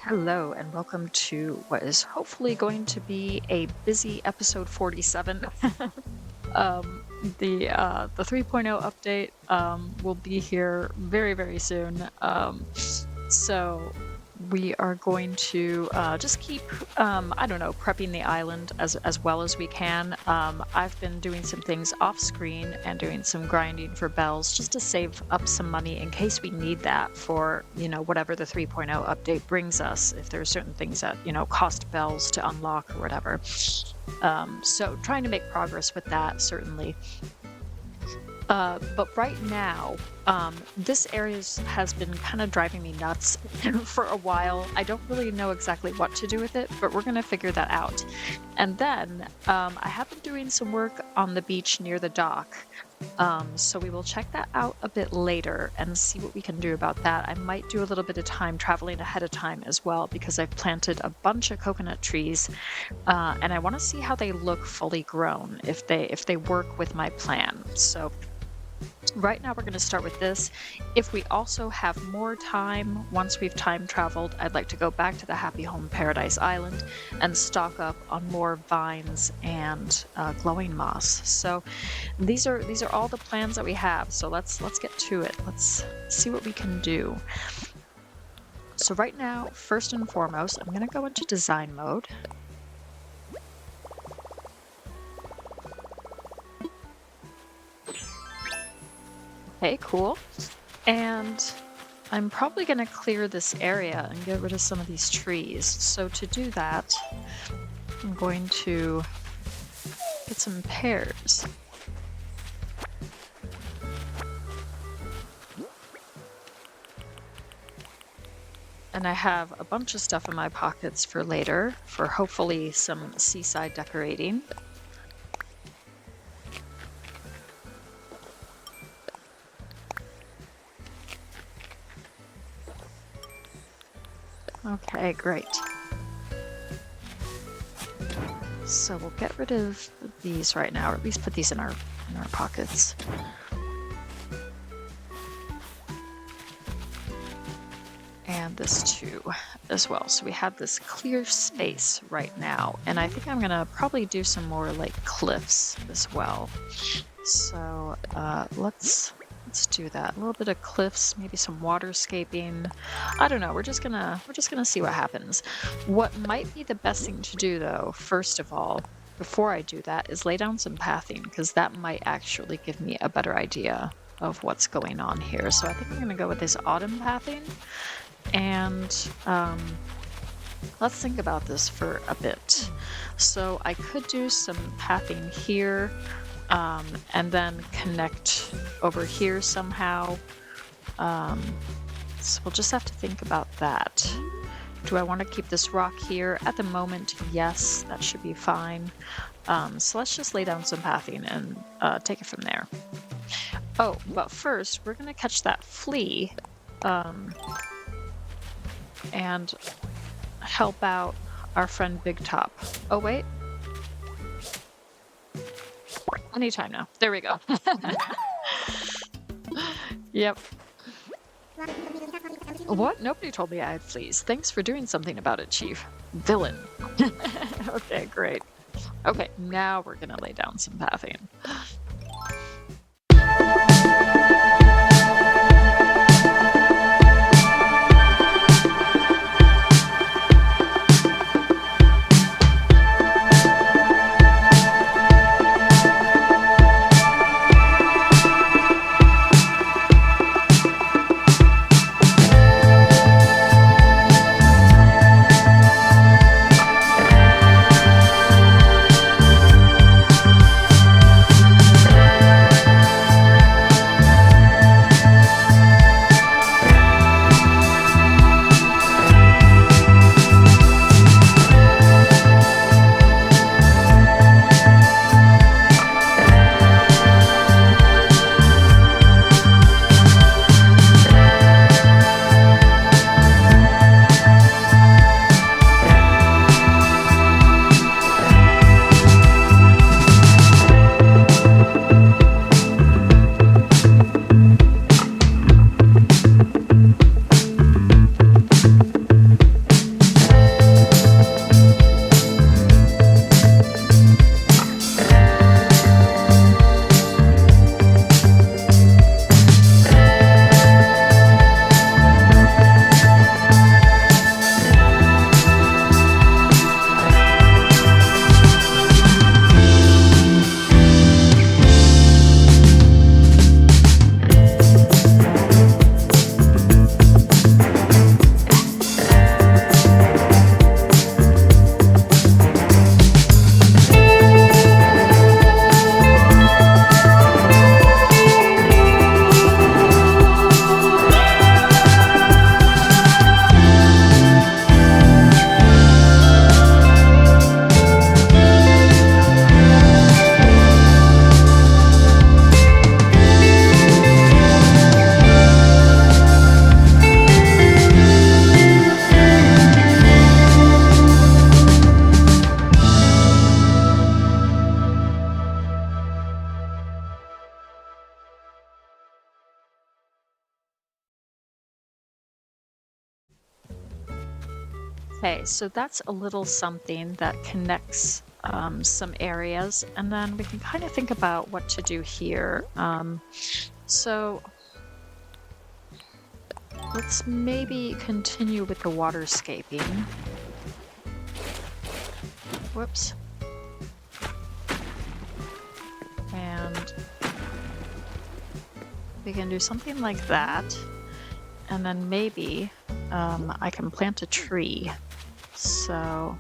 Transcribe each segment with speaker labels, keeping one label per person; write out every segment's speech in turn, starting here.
Speaker 1: Hello, and welcome to what is hopefully going to be a busy episode 47. um, the 3.0 update will be here very, very soon. So we are going to just keep, I don't know, prepping the island as well as we can. I've been doing some things off screen and doing some grinding for bells just to save up some money in case we need that for, whatever the 3.0 update brings us, if there are certain things that, cost bells to unlock or whatever. So trying to make progress with that, certainly. But right now, this area has been kind of driving me nuts for a while. I don't really know exactly what to do with it, but we're going to figure that out. And then I have been doing some work on the beach near the dock. So we will check that out a bit later and see what we can do about that. I might do a little bit of time traveling ahead of time as well, because I've planted a bunch of coconut trees, and I want to see how they look fully grown, if they work with my plan. So right now we're going to start with this. If we also have more time, once we've time traveled, I'd like to go back to the Happy Home Paradise Island and stock up on more vines and glowing moss. So these are all the plans that we have. So let's get to it. Let's see what we can do. So right now, first and foremost, I'm going to go into design mode. Okay, cool. And I'm probably going to clear this area and get rid of some of these trees. So to do that, I'm going to get some pears. And I have a bunch of stuff in my pockets for later, for hopefully some seaside decorating. Okay, great. So we'll get rid of these right now, or at least put these in our pockets. And this too, as well. So we have this clear space right now, and I think I'm gonna probably do some more like cliffs as well. So let's do that. A little bit of cliffs, maybe some waterscaping. I don't know. We're just gonna see what happens. What might be the best thing to do, though, first of all, before I do that, is lay down some pathing, because that might actually give me a better idea of what's going on here. So I think I'm gonna go with this autumn pathing, and let's think about this for a bit. So I could do some pathing here. And then connect over here somehow. So we'll just have to think about that. Do I want to keep this rock here? At the moment, yes, that should be fine. So let's just lay down some pathing and take it from there. Oh, but first, we're going to catch that flea and help out our friend Big Top. Oh, wait. Anytime now. There we go. Yep. What? Nobody told me I had fleas. Thanks for doing something about it, Chief. Villain. Okay, great. Okay, now we're gonna lay down some pathing. Okay, so that's a little something that connects some areas, and then we can kind of think about what to do here. So let's maybe continue with the waterscaping. Whoops. And we can do something like that. And then maybe I can plant a tree. So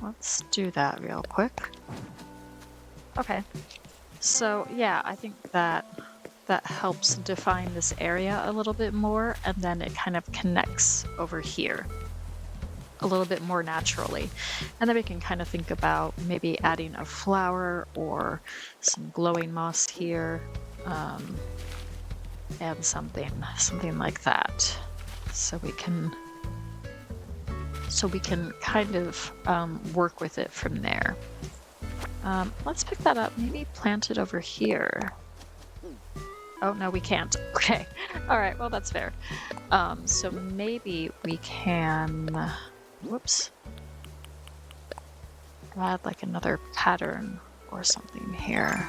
Speaker 1: let's do that real quick. Okay. So yeah, I think that that helps define this area a little bit more, and then it kind of connects over here a little bit more naturally. And then we can kind of think about maybe adding a flower or some glowing moss here, and something like that. So we can kind of work with it from there. Let's pick that up, maybe plant it over here. Oh, no, we can't. Okay. All right. Well, that's fair. So maybe we can, whoops, add like another pattern or something here.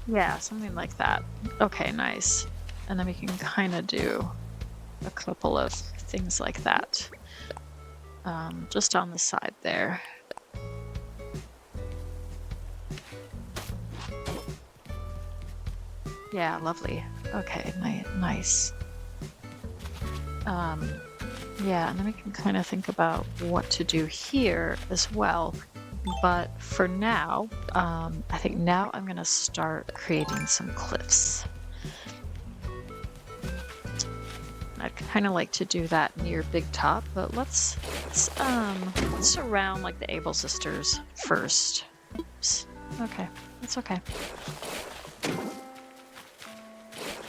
Speaker 1: Yeah, something like that. Okay, nice. And then we can kind of do a couple of things like that. Just on the side there. Yeah, lovely. Okay, nice. Yeah, and then we can kind of think about what to do here as well. But for now, I think now I'm going to start creating some cliffs. I'd kind of like to do that near Big Top, but let's surround like the Able sisters first. Oops. Okay, that's okay.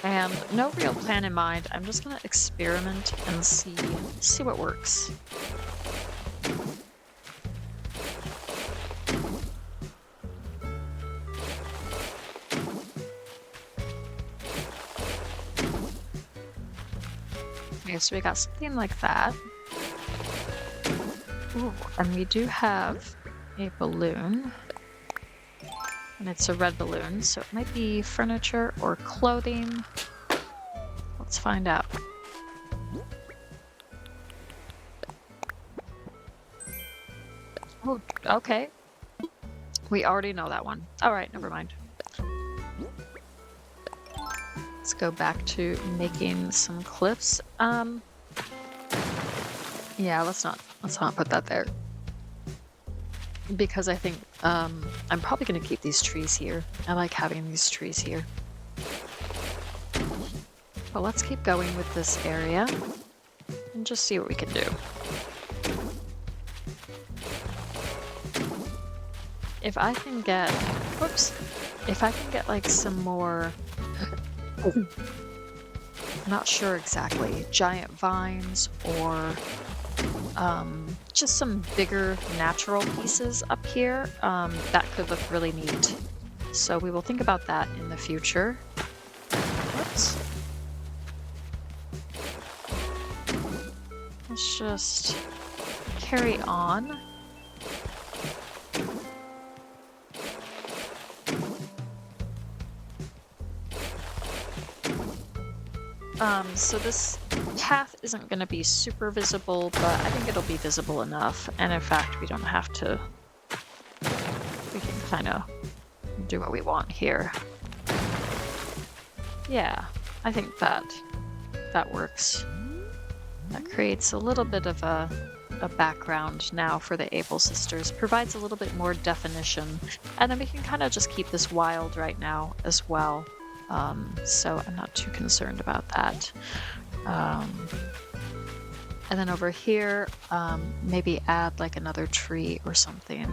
Speaker 1: And no real plan in mind. I'm just gonna experiment and see what works. Okay, so we got something like that. Ooh, and we do have a balloon. And it's a red balloon, so it might be furniture or clothing. Let's find out. Oh, okay. We already know that one. All right, never mind. Let's go back to making some cliffs. Yeah, let's not put that there. Because I think I'm probably going to keep these trees here. I like having these trees here. But let's keep going with this area and just see what we can do. If I can get, whoops, if I can get like some more, not sure exactly, giant vines or just some bigger natural pieces up here, that could look really neat. So we will think about that in the future. Whoops. Let's just carry on. So this path isn't going to be super visible, but I think it'll be visible enough. And in fact, we don't have to, we can kind of do what we want here. Yeah, I think that works. That creates a little bit of a background now for the Able sisters, provides a little bit more definition. And then we can kind of just keep this wild right now as well. So I'm not too concerned about that. And then over here, maybe add like another tree or something.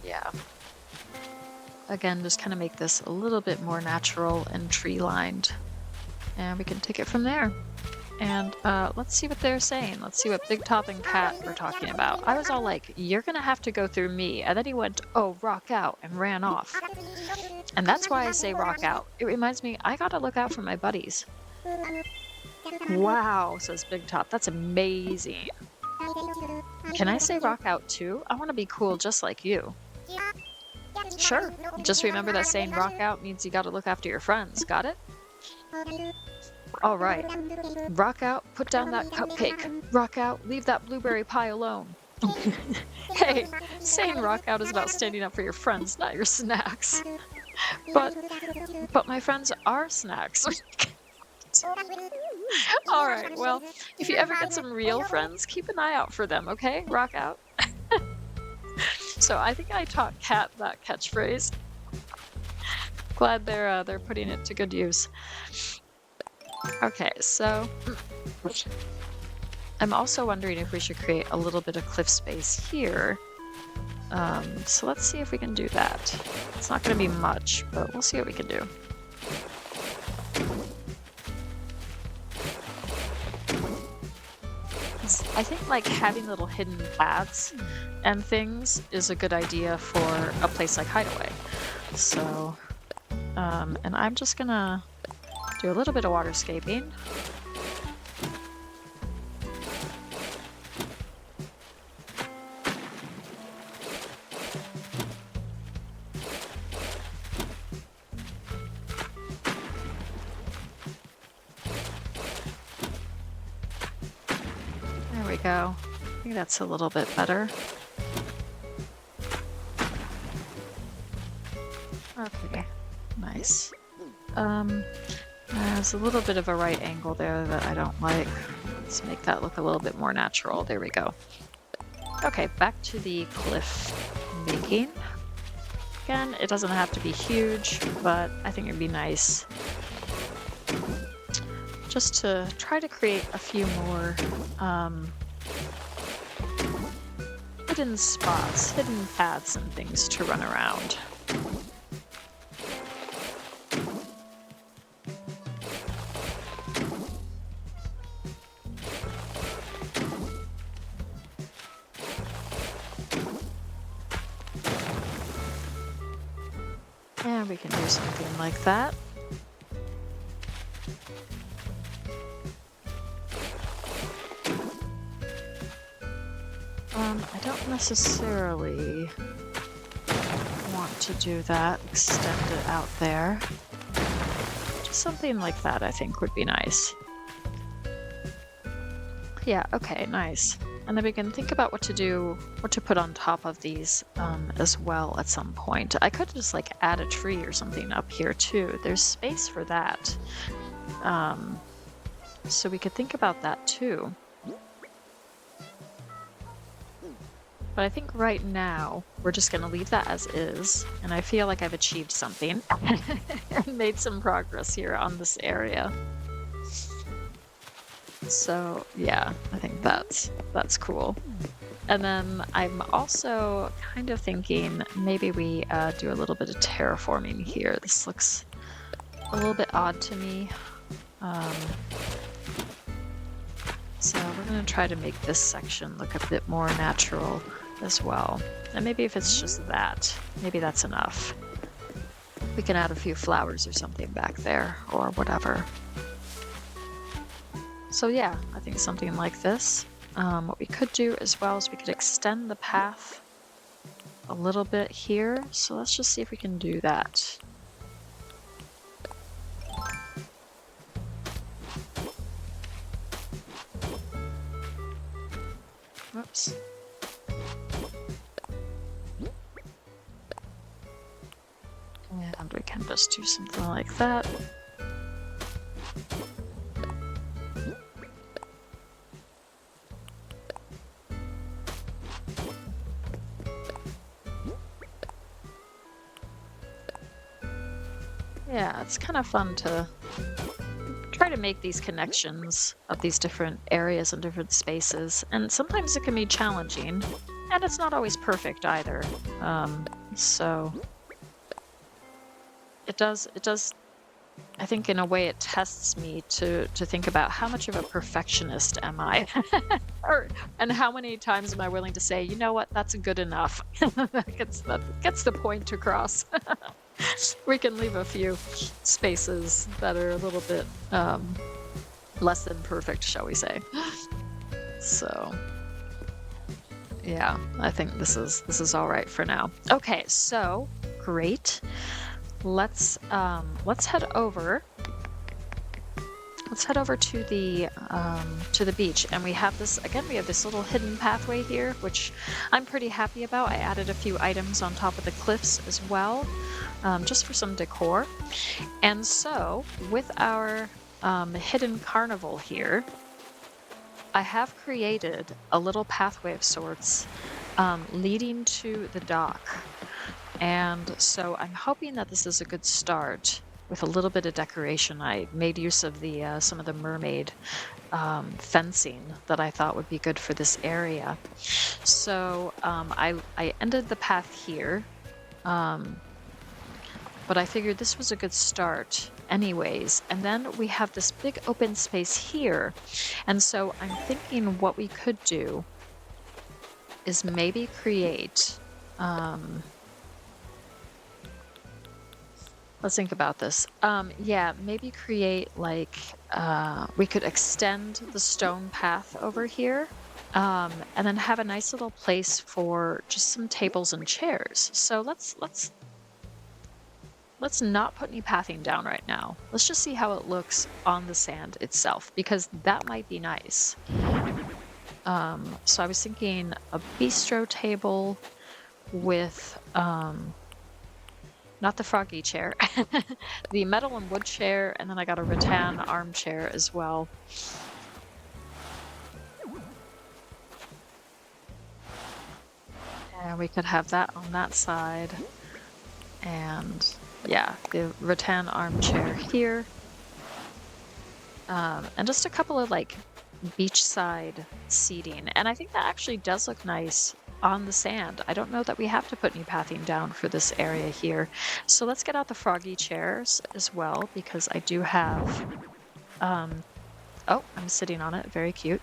Speaker 1: Yeah. Again, just kind of make this a little bit more natural and tree-lined. And we can take it from there. And let's see what they're saying. Let's see what Big Top and Cat were talking about. I was all like, you're gonna have to go through me. And then he went, oh, rock out, and ran off. And that's why I say rock out. It reminds me, I gotta look out for my buddies. Wow, says Big Top. That's amazing. Can I say rock out too? I want to be cool just like you. Sure. Just remember that saying rock out means you gotta look after your friends. Got it? All right. Rock out, put down that cupcake. Rock out, leave that blueberry pie alone. Hey, saying rock out is about standing up for your friends, not your snacks. But my friends are snacks. All right, well, if you ever get some real friends, keep an eye out for them, okay? Rock out. So I think I taught Cat that catchphrase. Glad they're putting it to good use. Okay, so I'm also wondering if we should create a little bit of cliff space here. So let's see if we can do that. It's not going to be much, but we'll see what we can do. I think like having little hidden paths and things is a good idea for a place like Hideaway. So, and I'm just gonna do a little bit of waterscaping. There we go. I think that's a little bit better. Okay, nice. There's a little bit of a right angle there that I don't like. Let's make that look a little bit more natural. There we go. Okay, back to the cliff making. Again, it doesn't have to be huge, but I think it'd be nice just to try to create a few more hidden spots, hidden paths and things to run around. And we can do something like that. I don't necessarily want to do that, extend it out there. Just something like that I think would be nice. Yeah, okay, nice. And then we can think about what to put on top of these as well at some point. I could just like add a tree or something up here too. There's space for that. So we could think about that too. But I think right now we're just going to leave that as is. And I feel like I've achieved something and made some progress here on this area. So yeah, I think that's cool. And then I'm also kind of thinking maybe we do a little bit of terraforming here. This looks a little bit odd to me. So we're going to try to make this section look a bit more natural as well. And maybe if it's just that, maybe that's enough. We can add a few flowers or something back there or whatever. So yeah, I think something like this. What we could do as well is we could extend the path a little bit here. So let's just see if we can do that. Whoops. And we can just do something like that. Yeah, it's kind of fun to try to make these connections of these different areas and different spaces, and sometimes it can be challenging, and it's not always perfect either. So it does I think in a way it tests me to think about how much of a perfectionist am I? Or and how many times am I willing to say, "You know what? That's good enough." That gets the point across. We can leave a few spaces that are a little bit less than perfect, shall we say. So, yeah, I think this is all right for now. Okay, so great. Let's head over. Let's head over to the beach, and we have this again. We have this little hidden pathway here, which I'm pretty happy about. I added a few items on top of the cliffs as well, just for some decor. And so, with our hidden carnival here, I have created a little pathway of sorts leading to the dock. And so I'm hoping that this is a good start with a little bit of decoration. I made use of the some of the mermaid fencing that I thought would be good for this area. So I ended the path here, um, but I figured this was a good start anyways. And then we have this big open space here. And so I'm thinking what we could do is maybe create let's think about this. Yeah, maybe create like we could extend the stone path over here, and then have a nice little place for just some tables and chairs. So let's not put any pathing down right now. Let's just see how it looks on the sand itself, because that might be nice. So I was thinking a bistro table with not the froggy chair, the metal and wood chair, and then I got a rattan armchair as well. And we could have that on that side. And yeah, the rattan armchair here. And just a couple of like beachside seating. And I think that actually does look nice on the sand. I don't know that we have to put any pathing down for this area here. So let's get out the froggy chairs as well, because I do have, oh, I'm sitting on it, very cute.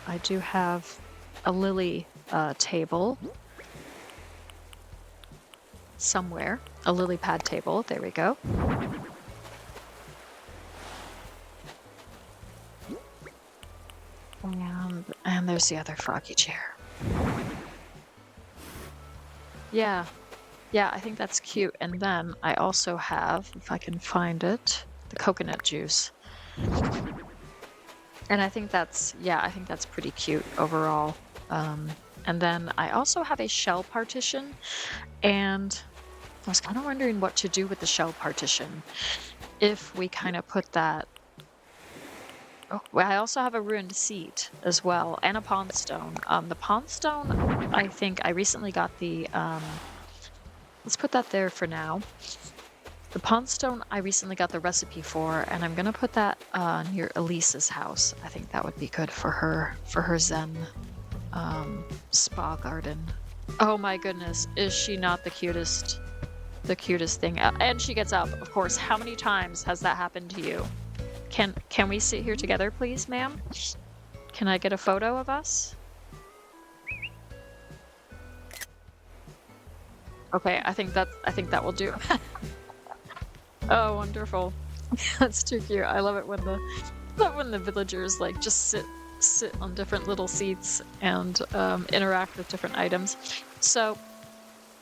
Speaker 1: I do have a lily table somewhere, a lily pad table, there we go. And there's the other froggy chair. Yeah, yeah, I think that's cute. And then I also have, if I can find it, the coconut juice. And I think that's, yeah, I think that's pretty cute overall. And then I also have a shell partition, and I was kind of wondering what to do with the shell partition. If we kind of put that. Oh, well, I also have a ruined seat as well, and a pond stone. The pond stone, I think I recently got the, let's put that there for now. The pond stone, I recently got the recipe for, and I'm gonna put that near Elise's house. I think that would be good for her Zen spa garden. Oh my goodness, is she not the cutest thing? And she gets up, of course. How many times has that happened to you? Can we sit here together, please, ma'am? Can I get a photo of us? Okay, I think that will do. Oh, wonderful. That's too cute. I love it when the villagers like just sit on different little seats and interact with different items. So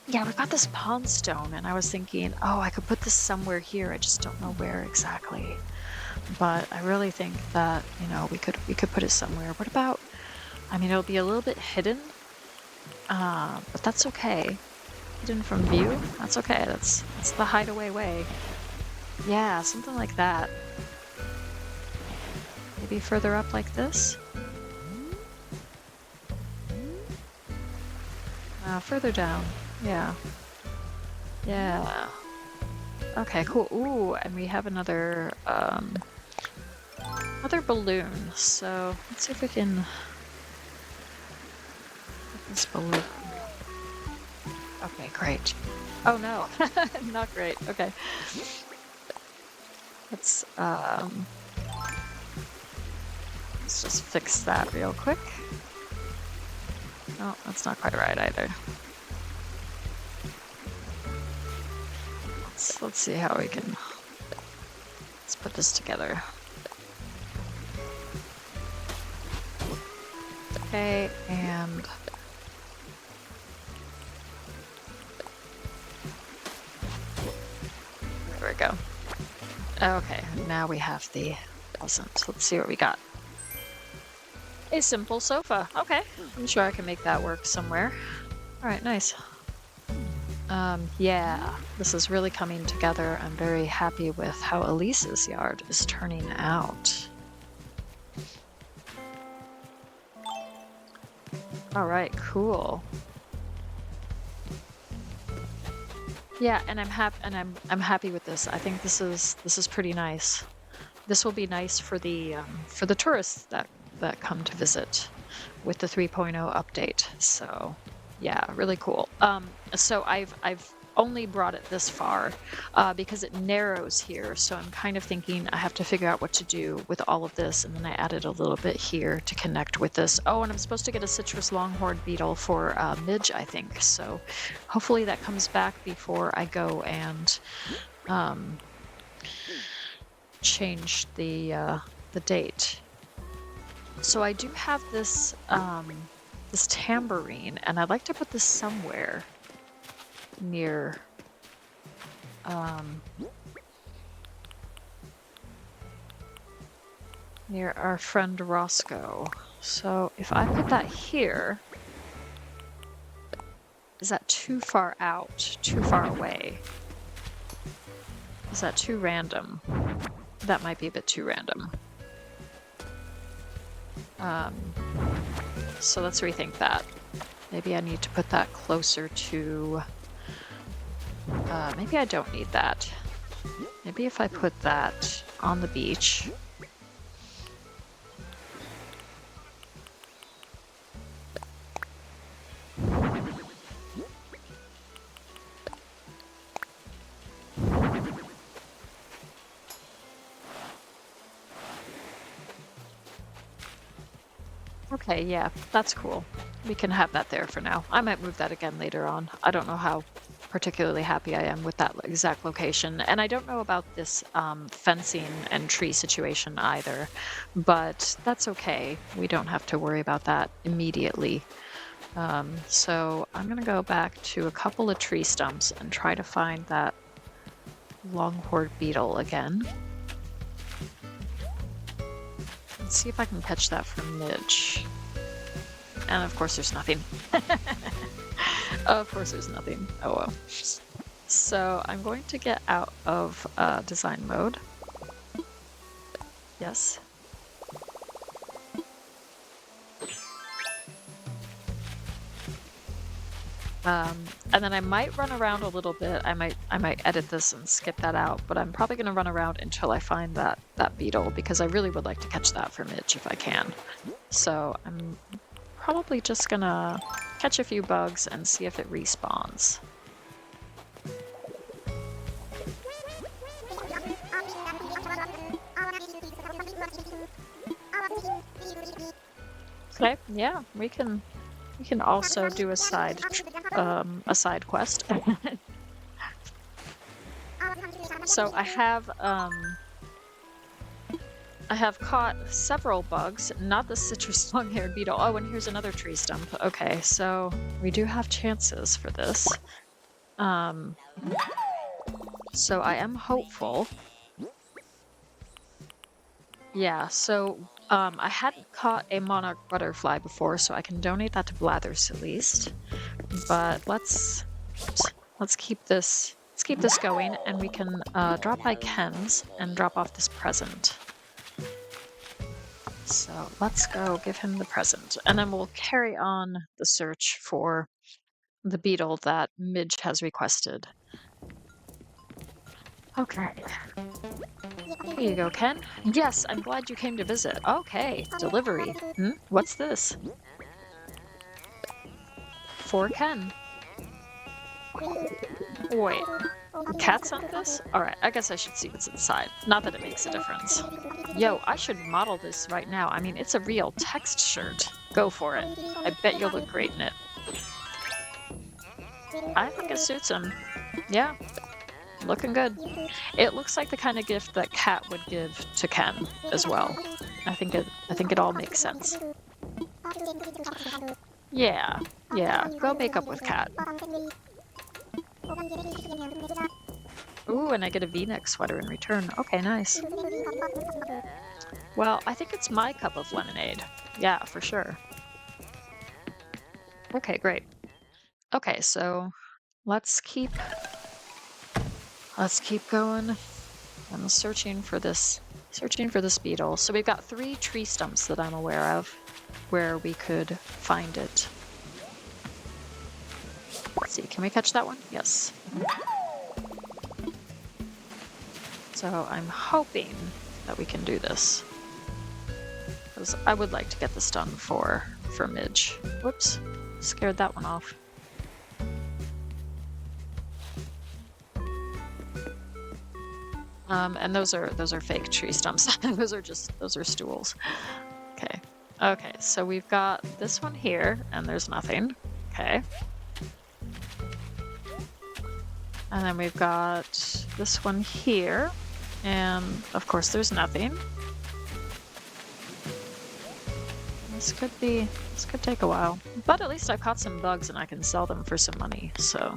Speaker 1: yeah, we've got this pond stone, and I was thinking, oh, I could put this somewhere here. I just don't know where exactly. But I really think that, you know, we could put it somewhere. What about, I mean, it'll be a little bit hidden, but that's okay. Hidden from view? That's okay. That's the Hideaway way. Yeah, something like that. Maybe further up like this? Further down. Yeah. Yeah. Okay, cool. Ooh, and we have another balloon. So let's see if we can put this balloon. Okay, great. Oh no, not great. Okay. Let's just fix that real quick. Oh, that's not quite right either. Let's see how we can. Let's put this together. Okay, and there we go. Okay, now we have the present. Let's see what we got. A simple sofa. Okay, I'm sure I can make that work somewhere. All right, nice. Yeah, this is really coming together. I'm very happy with how Elise's yard is turning out. All right, cool. Yeah, and I'm happy with this. I think this is pretty nice. This will be nice for the tourists that come to visit with the 3.0 update. So, yeah, really cool. So I've only brought it this far because it narrows here. So I'm kind of thinking I have to figure out what to do with all of this, and then I added a little bit here to connect with this. Oh, and I'm supposed to get a citrus longhorn beetle for Midge, I think. So hopefully that comes back before I go and change the date. So I do have this this tambourine, and I'd like to put this somewhere near near our friend Roscoe. So if I put that here, is that too far out, too far away? Is that too random? That might be a bit too random. So let's rethink that. Maybe I need to put that closer to... maybe I don't need that. Maybe if I put that on the beach. Okay, yeah, that's cool. We can have that there for now. I might move that again later on. I don't know how particularly happy I am with that exact location. And I don't know about this fencing and tree situation either, but that's okay. We don't have to worry about that immediately. So I'm going to go back to a couple of tree stumps and try to find that longhorn beetle again. Let's see if I can catch that from Midge. And of course there's nothing. Of course there's nothing. Oh well. So I'm going to get out of design mode. Yes. And then I might run around a little bit. I might edit this and skip that out, but I'm probably going to run around until I find that beetle, because I really would like to catch that for Midge if I can. So I'm probably just going to catch a few bugs and see if it respawns. Okay, yeah, we can also do a side quest. So I have caught several bugs, not the citrus long-haired beetle. Oh, and here's another tree stump. Okay, so we do have chances for this. So I am hopeful. Yeah, so I hadn't caught a monarch butterfly before, so I can donate that to Blathers at least. But let's keep this going, and we can drop by Ken's and drop off this present. So let's go give him the present, and then we'll carry on the search for the beetle that Midge has requested. Okay. Here you go, Ken. Yes, I'm glad you came to visit. Okay, delivery. What's this? For Ken. Wait. Cats on this? Alright, I guess I should see what's inside. Not that it makes a difference. Yo, I should model this right now. I mean, it's a real text shirt. Go for it. I bet you'll look great in it. I think it suits him. Yeah, looking good. It looks like the kind of gift that Kat would give to Ken as well. I think it all makes sense. Yeah, yeah. Go make up with Kat. Ooh, and I get a V-neck sweater in return. Okay, nice. Well, I think it's my cup of lemonade. Yeah, for sure. Okay, great. Okay, so let's keep going. I'm searching for this beetle. So we've got 3 tree stumps that I'm aware of where we could find it. Let's see, can we catch that one? Yes. So I'm hoping that we can do this, because I would like to get this done for Midge. Whoops, scared that one off. And those are fake tree stumps. those are stools. Okay. Okay, so we've got this one here, and there's nothing. Okay. And then we've got this one here, and of course there's nothing. This could take a while. But at least I've caught some bugs and I can sell them for some money, so.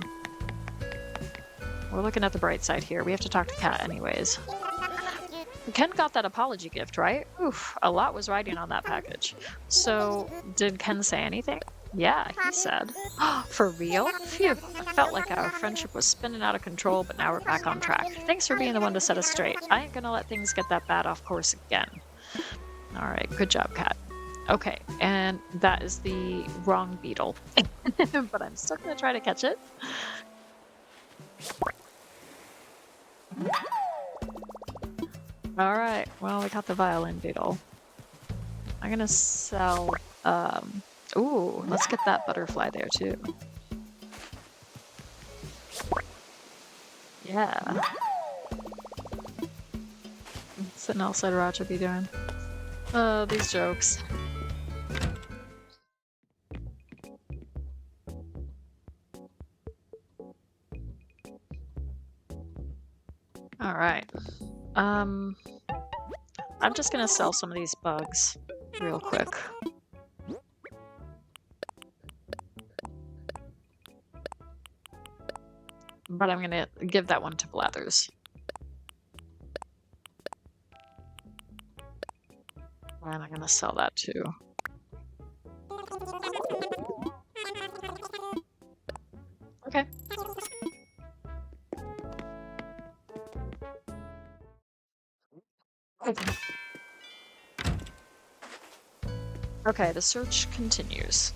Speaker 1: We're looking at the bright side here. We have to talk to Kat anyways. Ken got that apology gift, right? Oof, a lot was riding on that package. So, did Ken say anything? Yeah, he said. For real? Phew, I felt like our friendship was spinning out of control, but now we're back on track. Thanks for being the one to set us straight. I ain't gonna let things get that bad off course again. Alright, good job, Kat. Okay, and that is the wrong beetle. But I'm still gonna try to catch it. Alright, well, we got the violin beetle. I'm gonna sell, ooh, let's get that butterfly there too. Yeah. Something else I'd rather be doing. Oh, these jokes. Alright. I'm just gonna sell some of these bugs real quick. But I'm gonna give that one to Blathers. And I'm gonna sell that too. Okay. Okay, the search continues.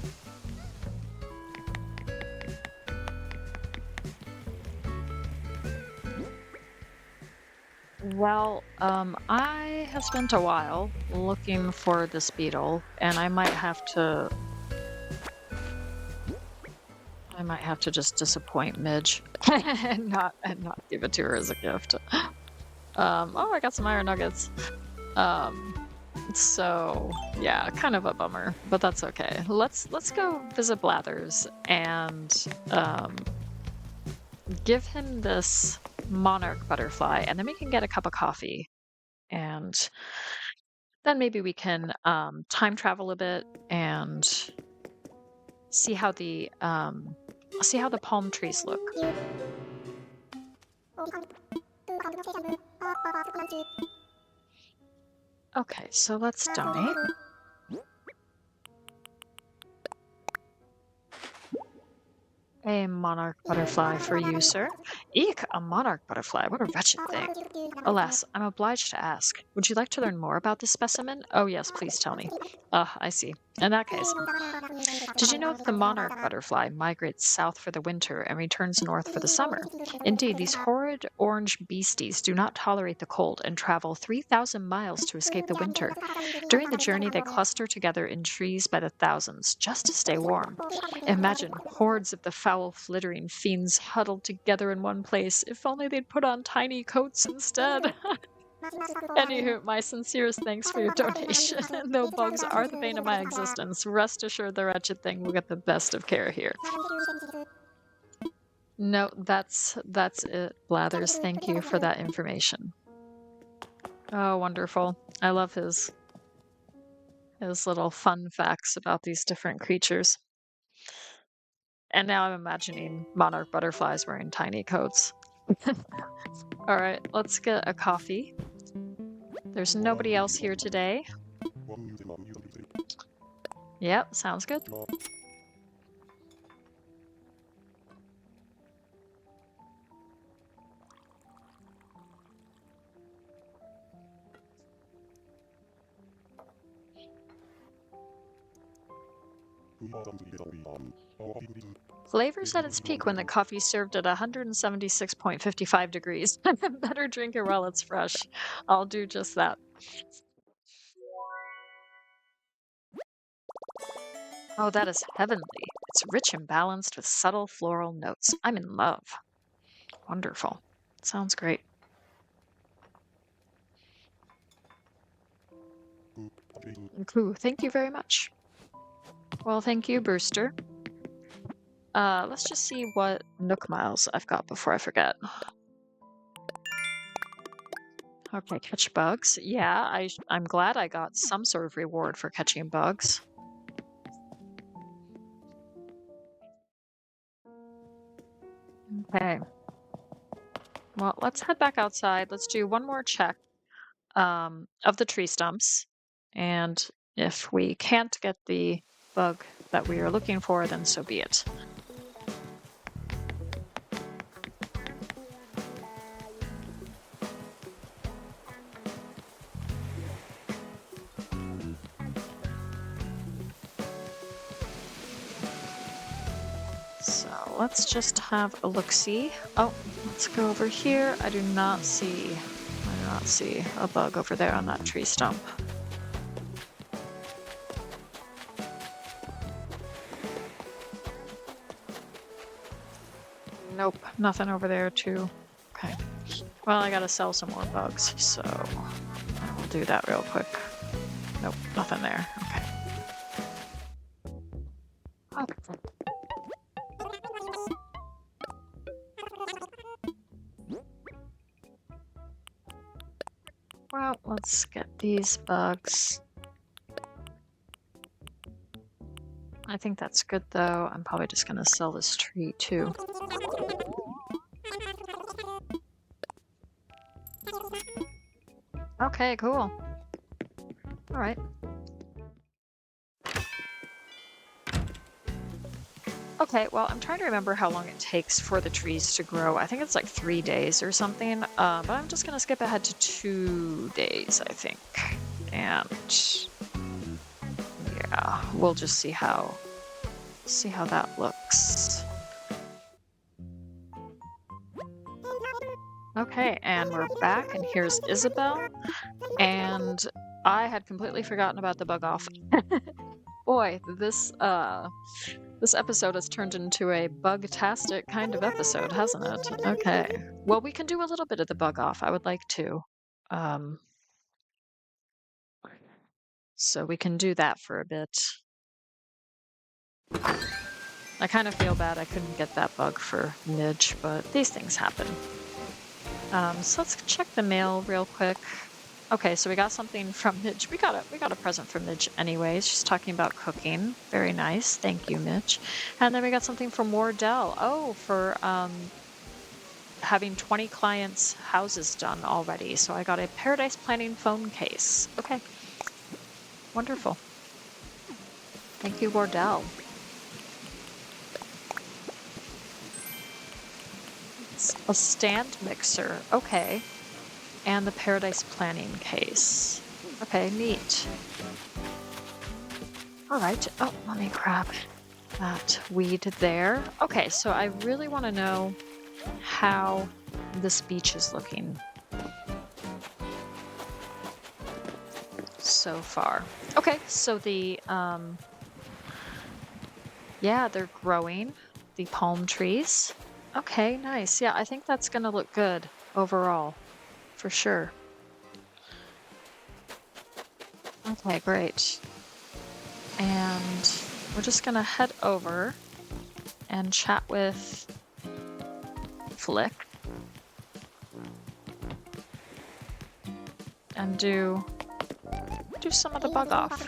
Speaker 1: Well, I have spent a while looking for this beetle, and I might have to just disappoint Midge and not give it to her as a gift. Oh, I got some iron nuggets. So yeah, kind of a bummer, but that's okay. Let's go visit Blathers and give him this monarch butterfly, and then we can get a cup of coffee, and then maybe we can time travel a bit and see how the palm trees look. Okay, so let's donate. A monarch butterfly for you, sir. Eek, a monarch butterfly. What a wretched thing. Alas, I'm obliged to ask. Would you like to learn more about this specimen? Oh yes, please tell me. I see. In that case, did you know that the monarch butterfly migrates south for the winter and returns north for the summer? Indeed, these horrid orange beasties do not tolerate the cold and travel 3,000 miles to escape the winter. During the journey, they cluster together in trees by the thousands just to stay warm. Imagine hordes of the foul, flittering fiends huddled together in one place. If only they'd put on tiny coats instead. Anywho, my sincerest thanks for your donation. Though bugs are the bane of my existence, rest assured the wretched thing will get the best of care here. No, that's it, Blathers. Thank you for that information. Oh, wonderful. I love his little fun facts about these different creatures. And now I'm imagining monarch butterflies wearing tiny coats. All right, let's get a coffee. There's nobody else here today. Yep, sounds good. Flavor's at its peak when the coffee's served at 176.55 degrees. Better drink it while it's fresh. I'll do just that. Oh, that is heavenly. It's rich and balanced with subtle floral notes. I'm in love. Wonderful. Sounds great. Cool. Thank you very much. Well, thank you, Brewster. Let's just see what Nook Miles I've got before I forget. Okay, catch bugs. Yeah, I'm glad I got some sort of reward for catching bugs. Okay. Well, let's head back outside. Let's do one more check of the tree stumps. And if we can't get the bug that we are looking for, then so be it. So let's just have a look-see. Oh, let's go over here. I do not see a bug over there on that tree stump. Nope, nothing over there too. Okay. Well, I gotta sell some more bugs, so I will do that real quick. Nope, nothing there. Okay. Okay. Well, let's get these bugs. I think that's good though. I'm probably just gonna sell this tree too. Okay, cool. All right. Okay, well, I'm trying to remember how long it takes for the trees to grow. I think it's like 3 days or something, but I'm just gonna skip ahead to 2 days, I think. And yeah, we'll just see how that looks. Okay, and we're back, and here's Isabel, and I had completely forgotten about the bug off. Boy, this episode has turned into a bug-tastic kind of episode, hasn't it? Okay. Well, we can do a little bit of the bug off. I would like to. So we can do that for a bit. I kind of feel bad I couldn't get that bug for Midge, but these things happen. So let's check the mail real quick. Okay, so we got something from Midge. We got a present from Midge anyways. She's talking about cooking. Very nice. Thank you, Midge. And then we got something from Wardell. Oh, for having 20 clients' houses done already. So I got a Paradise Planning phone case. Okay. Wonderful. Thank you, Wardell. A stand mixer. Okay. And the Paradise Planning case. Okay, neat. All right. Oh, let me grab that weed there. Okay, so I really want to know how this beach is looking so far. Okay, so yeah, they're growing, the palm trees. Okay, nice. Yeah, I think that's gonna look good overall, for sure. Okay, great. And we're just gonna head over and chat with Flick and do some of the bug off.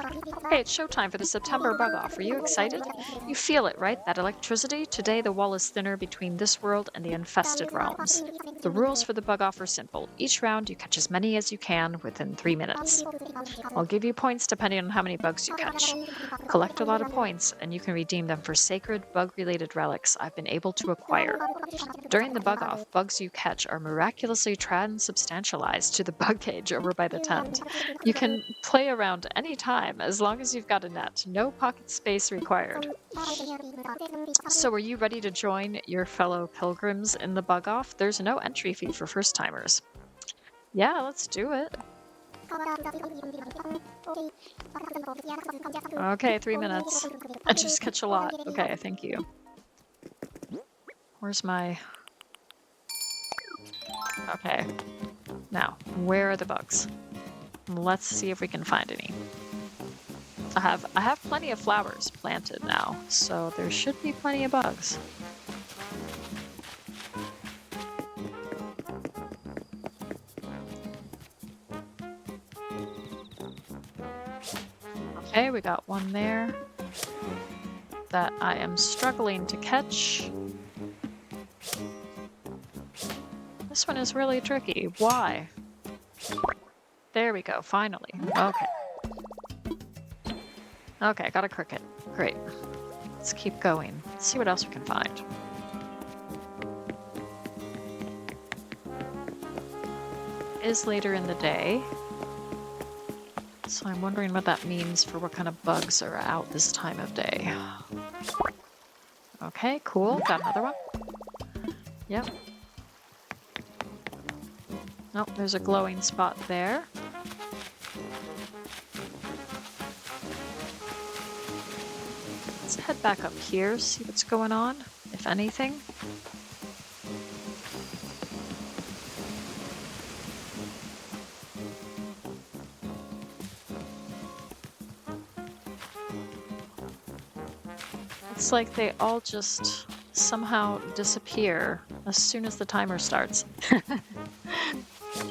Speaker 1: Hey, it's showtime for the September bug off. Are you excited? You feel it, right? That electricity? Today the wall is thinner between this world and the infested realms. The rules for the bug off are simple. Each round you catch as many as you can within 3 minutes. I'll give you points depending on how many bugs you catch. Collect a lot of points and you can redeem them for sacred bug-related relics I've been able to acquire. During the bug off, bugs you catch are miraculously transubstantialized to the bug cage over by the tent. You can play around any time as long as you've got a net. No pocket space required. So are you ready to join your fellow pilgrims in the bug off? There's no entry fee for first timers. Yeah, let's do it. Okay, 3 minutes. I just catch a lot. Okay, thank you. Where's my... Okay. Now, where are the bugs? Let's see if we can find any. I have plenty of flowers planted now, so there should be plenty of bugs. Okay, we got one there that I am struggling to catch. This one is really tricky. Why? There we go, finally. Okay. Okay, got a cricket. Great. Let's keep going. Let's see what else we can find. It is later in the day, so I'm wondering what that means for what kind of bugs are out this time of day. Okay, cool. Got another one. Yep. Oh, there's a glowing spot there. Let's head back up here, see what's going on, if anything. It's like they all just somehow disappear as soon as the timer starts.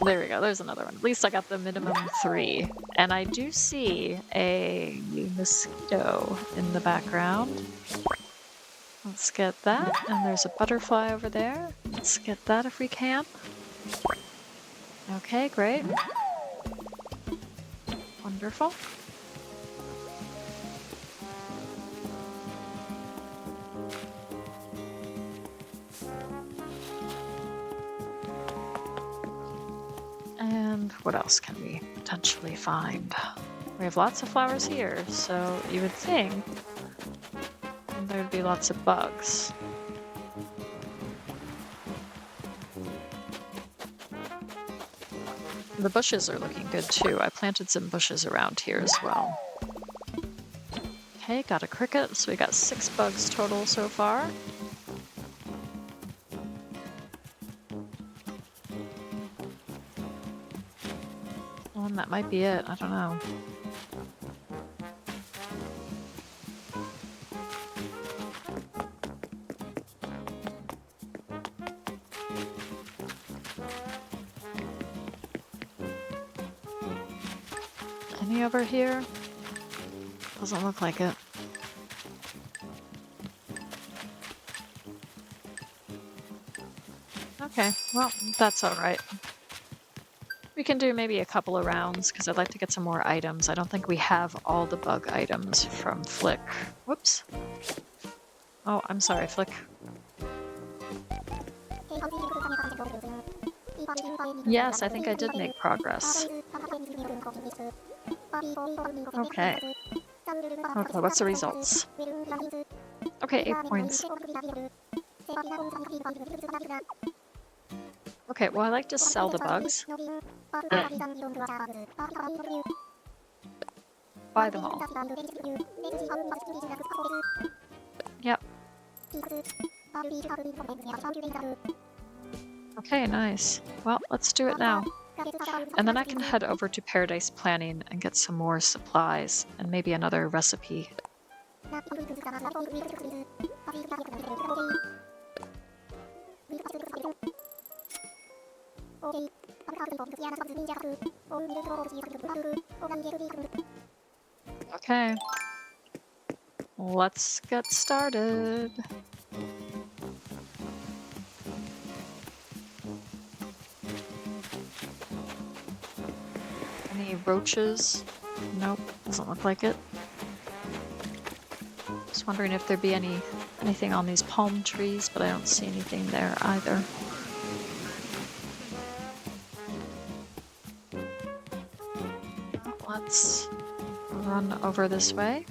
Speaker 1: There we go, there's another one. At least I got the minimum 3. And I do see a mosquito in the background. Let's get that. And there's a butterfly over there. Let's get that if we can. Okay, great. Wonderful. And what else can we potentially find? We have lots of flowers here, so you would think there'd be lots of bugs. The bushes are looking good too. I planted some bushes around here as well. Okay, got a cricket, so we got 6 bugs total so far. And that might be it, I don't know. Any over here? Doesn't look like it. Okay, well, that's alright. We can do maybe a couple of rounds, because I'd like to get some more items. I don't think we have all the bug items from Flick. Whoops. Oh, I'm sorry, Flick. Yes, I think I did make progress. Okay. Okay, what's the results? Okay, 8 points. Okay, well, I like to sell the bugs. Buy them all. Yep. Okay, nice. Well, let's do it now. And then I can head over to Paradise Planning and get some more supplies and maybe another recipe. Okay. Let's get started. Any roaches? Nope, doesn't look like it. Just wondering if there'd be anything on these palm trees, but I don't see anything there either. Let's run over this way.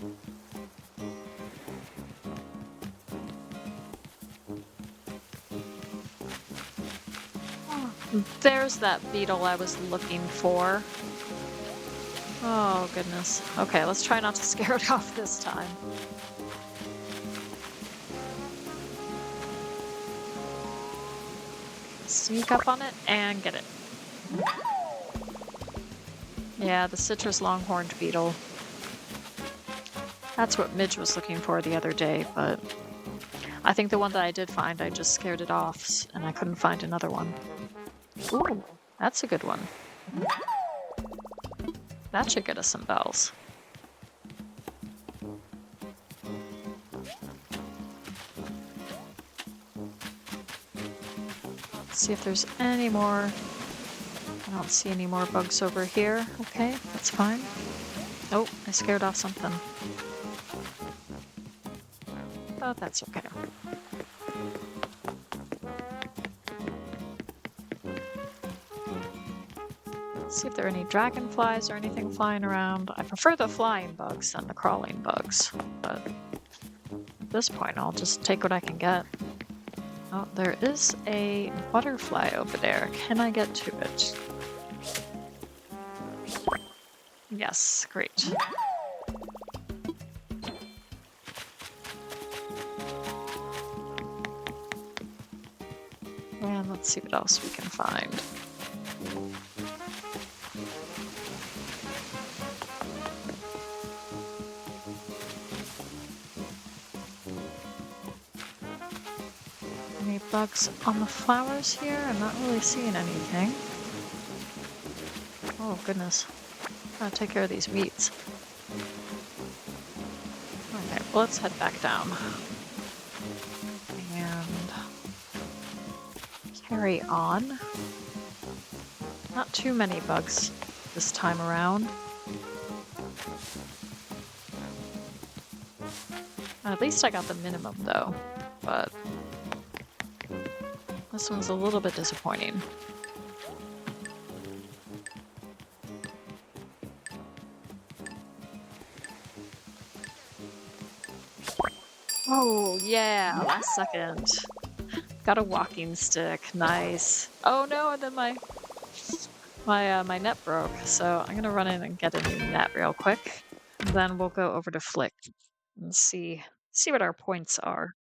Speaker 1: Oh, there's that beetle I was looking for. Oh, goodness. Okay, let's try not to scare it off this time. Sneak up on it and get it. Yeah, the citrus longhorned beetle. That's what Midge was looking for the other day, but I think the one that I did find, I just scared it off, and I couldn't find another one. Ooh, that's a good one. That should get us some bells. Let's see if there's any more. I don't see any more bugs over here. Okay, that's fine. Oh, I scared off something. But that's okay. Let's see if there are any dragonflies or anything flying around. I prefer the flying bugs than the crawling bugs, but at this point I'll just take what I can get. Oh, there is a butterfly over there. Can I get to it? Yes, great. And let's see what else we can find. Any bugs on the flowers here? I'm not really seeing anything. Oh, goodness. Gotta take care of these weeds. Okay, well, let's head back down. And carry on. Not too many bugs this time around. At least I got the minimum, though. But this one's a little bit disappointing. Oh, yeah, last second. Got a walking stick, nice. Oh no, and then my net broke, so I'm gonna run in and get a new net real quick. And then we'll go over to Flick and see what our points are.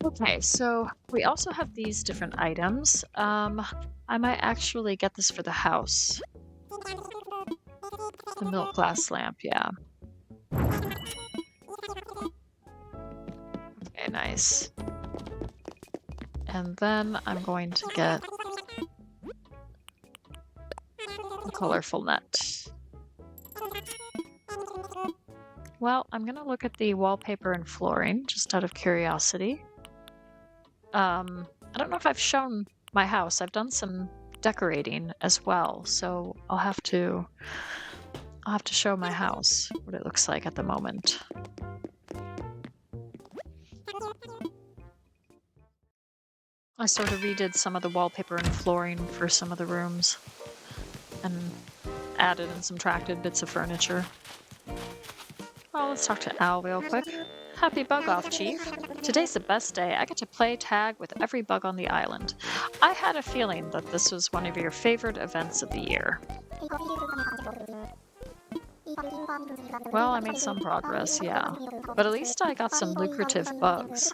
Speaker 1: Okay, so we also have these different items. I might actually get this for the house. The milk glass lamp, yeah. Okay, nice. And then I'm going to get a colorful net. Well, I'm gonna look at the wallpaper and flooring, just out of curiosity. I don't know if I've shown my house. I've done some decorating as well, so I'll have to show my house, what it looks like at the moment. I sort of redid some of the wallpaper and flooring for some of the rooms and added and subtracted bits of furniture. Oh, let's talk to Al real quick. Happy bug off, Chief. Today's the best day. I get to play tag with every bug on the island. I had a feeling that this was one of your favorite events of the year. Well, I made some progress, yeah. But at least I got some lucrative bugs.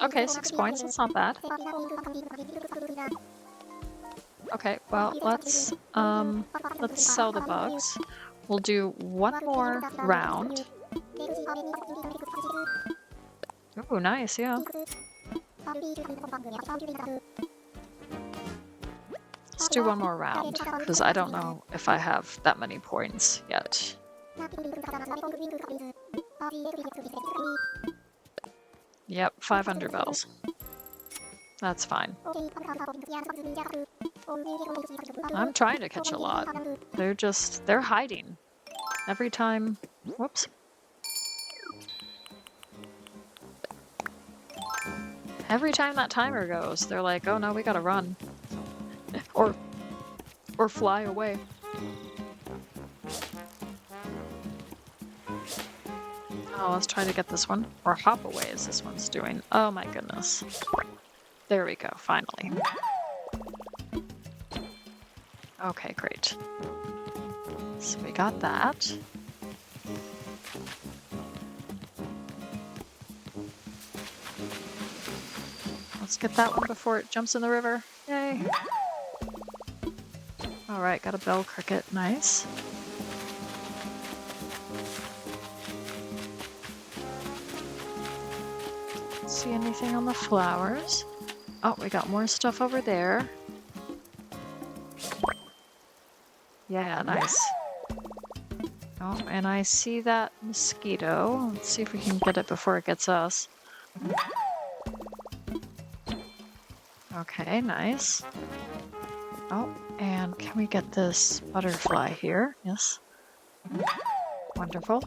Speaker 1: Okay, 6 points, that's not bad. Okay, well, let's sell the bugs. We'll do one more round. Oh, nice, yeah. Let's do one more round, because I don't know if I have that many points yet. Yep, 500 bells. That's fine. I'm trying to catch a lot. They're hiding. Every time... Whoops. Every time that timer goes, they're like, oh no, we gotta run. or fly away. Oh, let's try to get this one. Or hop away as this one's doing. Oh my goodness. There we go, finally. Okay, great. So we got that. Let's get that one before it jumps in the river. Yay. Alright, got a bell cricket. Nice. See anything on the flowers? Oh, we got more stuff over there. Yeah, nice. Oh, and I see that mosquito. Let's see if we can get it before it gets us. Okay, nice. Oh, and can we get this butterfly here? Yes. Wonderful.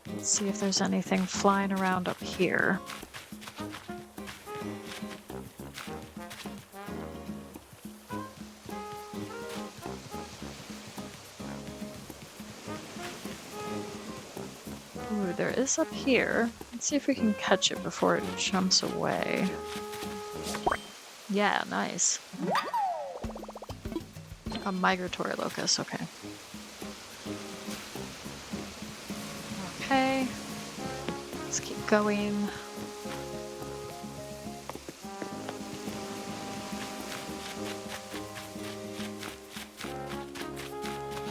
Speaker 1: Let's see if there's anything flying around up here. Ooh, there is up here. Let's see if we can catch it before it jumps away. Yeah, nice. A migratory locust, okay. Okay. Let's keep going.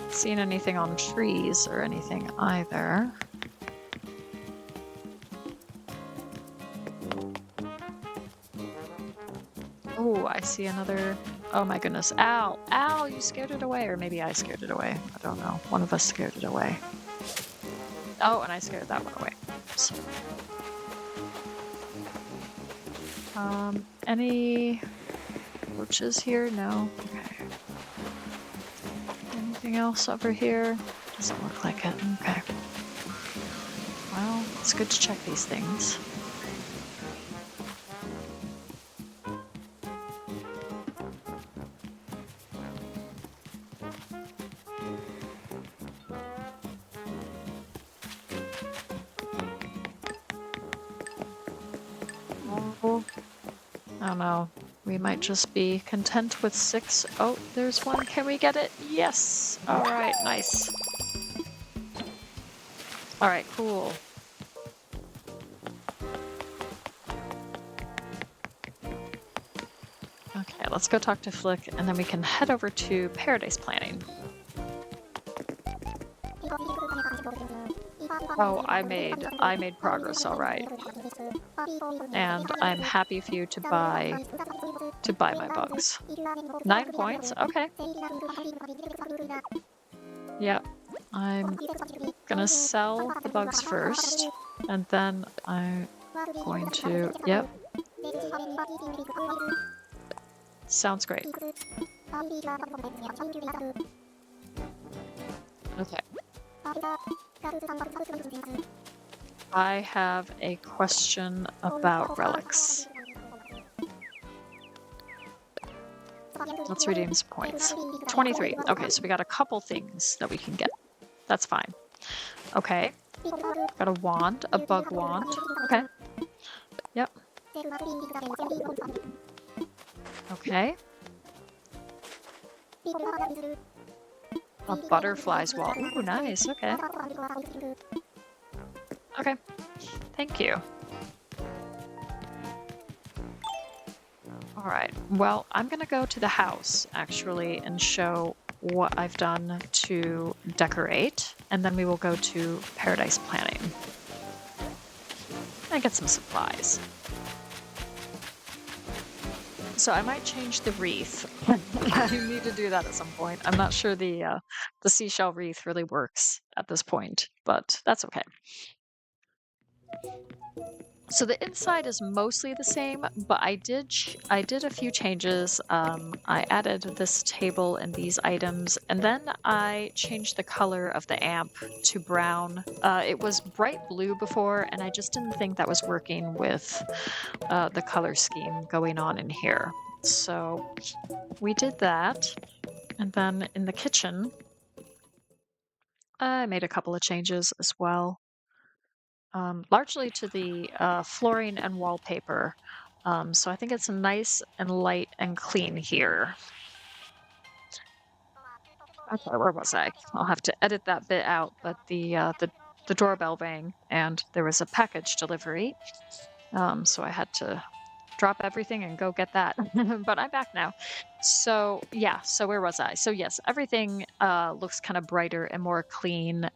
Speaker 1: Seen anything on trees or anything either. Oh, I see another. Oh my goodness. Ow! Ow! You scared it away. Or maybe I scared it away. I don't know. One of us scared it away. Oh, and I scared that one away. Oops. Any roaches here? No? Okay. Anything else over here? Doesn't look like it. Okay. Well, it's good to check these things. I don't know. We might just be content with 6. Oh, there's one. Can we get it? Yes! Alright, nice. Alright, cool. Okay, let's go talk to Flick, and then we can head over to Paradise Planning. Oh, I made progress, alright. And I'm happy for you to buy my bugs. 9 points, okay. Yep, I'm gonna sell the bugs first, and then I'm going to, yep. Sounds great. Okay. I have a question about relics. Let's redeem some points. 23. Okay, so we got a couple things that we can get. That's fine. Okay. Got a wand, a bug wand. Okay. Yep. Okay. A butterfly's wall. Ooh, nice. Okay. Okay. Thank you. All right. Well, I'm going to go to the house, actually, and show what I've done to decorate. And then we will go to paradise planning. And get some supplies. So I might change the wreath. I need to do that at some point. I'm not sure the seashell wreath really works at this point, but that's okay. So the inside is mostly the same, but I did a few changes. I added this table and these items, and then I changed the color of the amp to brown. It was bright blue before, and I just didn't think that was working with the color scheme going on in here. So we did that, and then in the kitchen, I made a couple of changes as well. Largely to the flooring and wallpaper. So I think it's nice and light and clean here. Okay, where was I? I'll have to edit that bit out, but the doorbell rang and there was a package delivery. So I had to drop everything and go get that. But I'm back now. So yeah, so where was I? So yes, everything looks kind of brighter and more clean.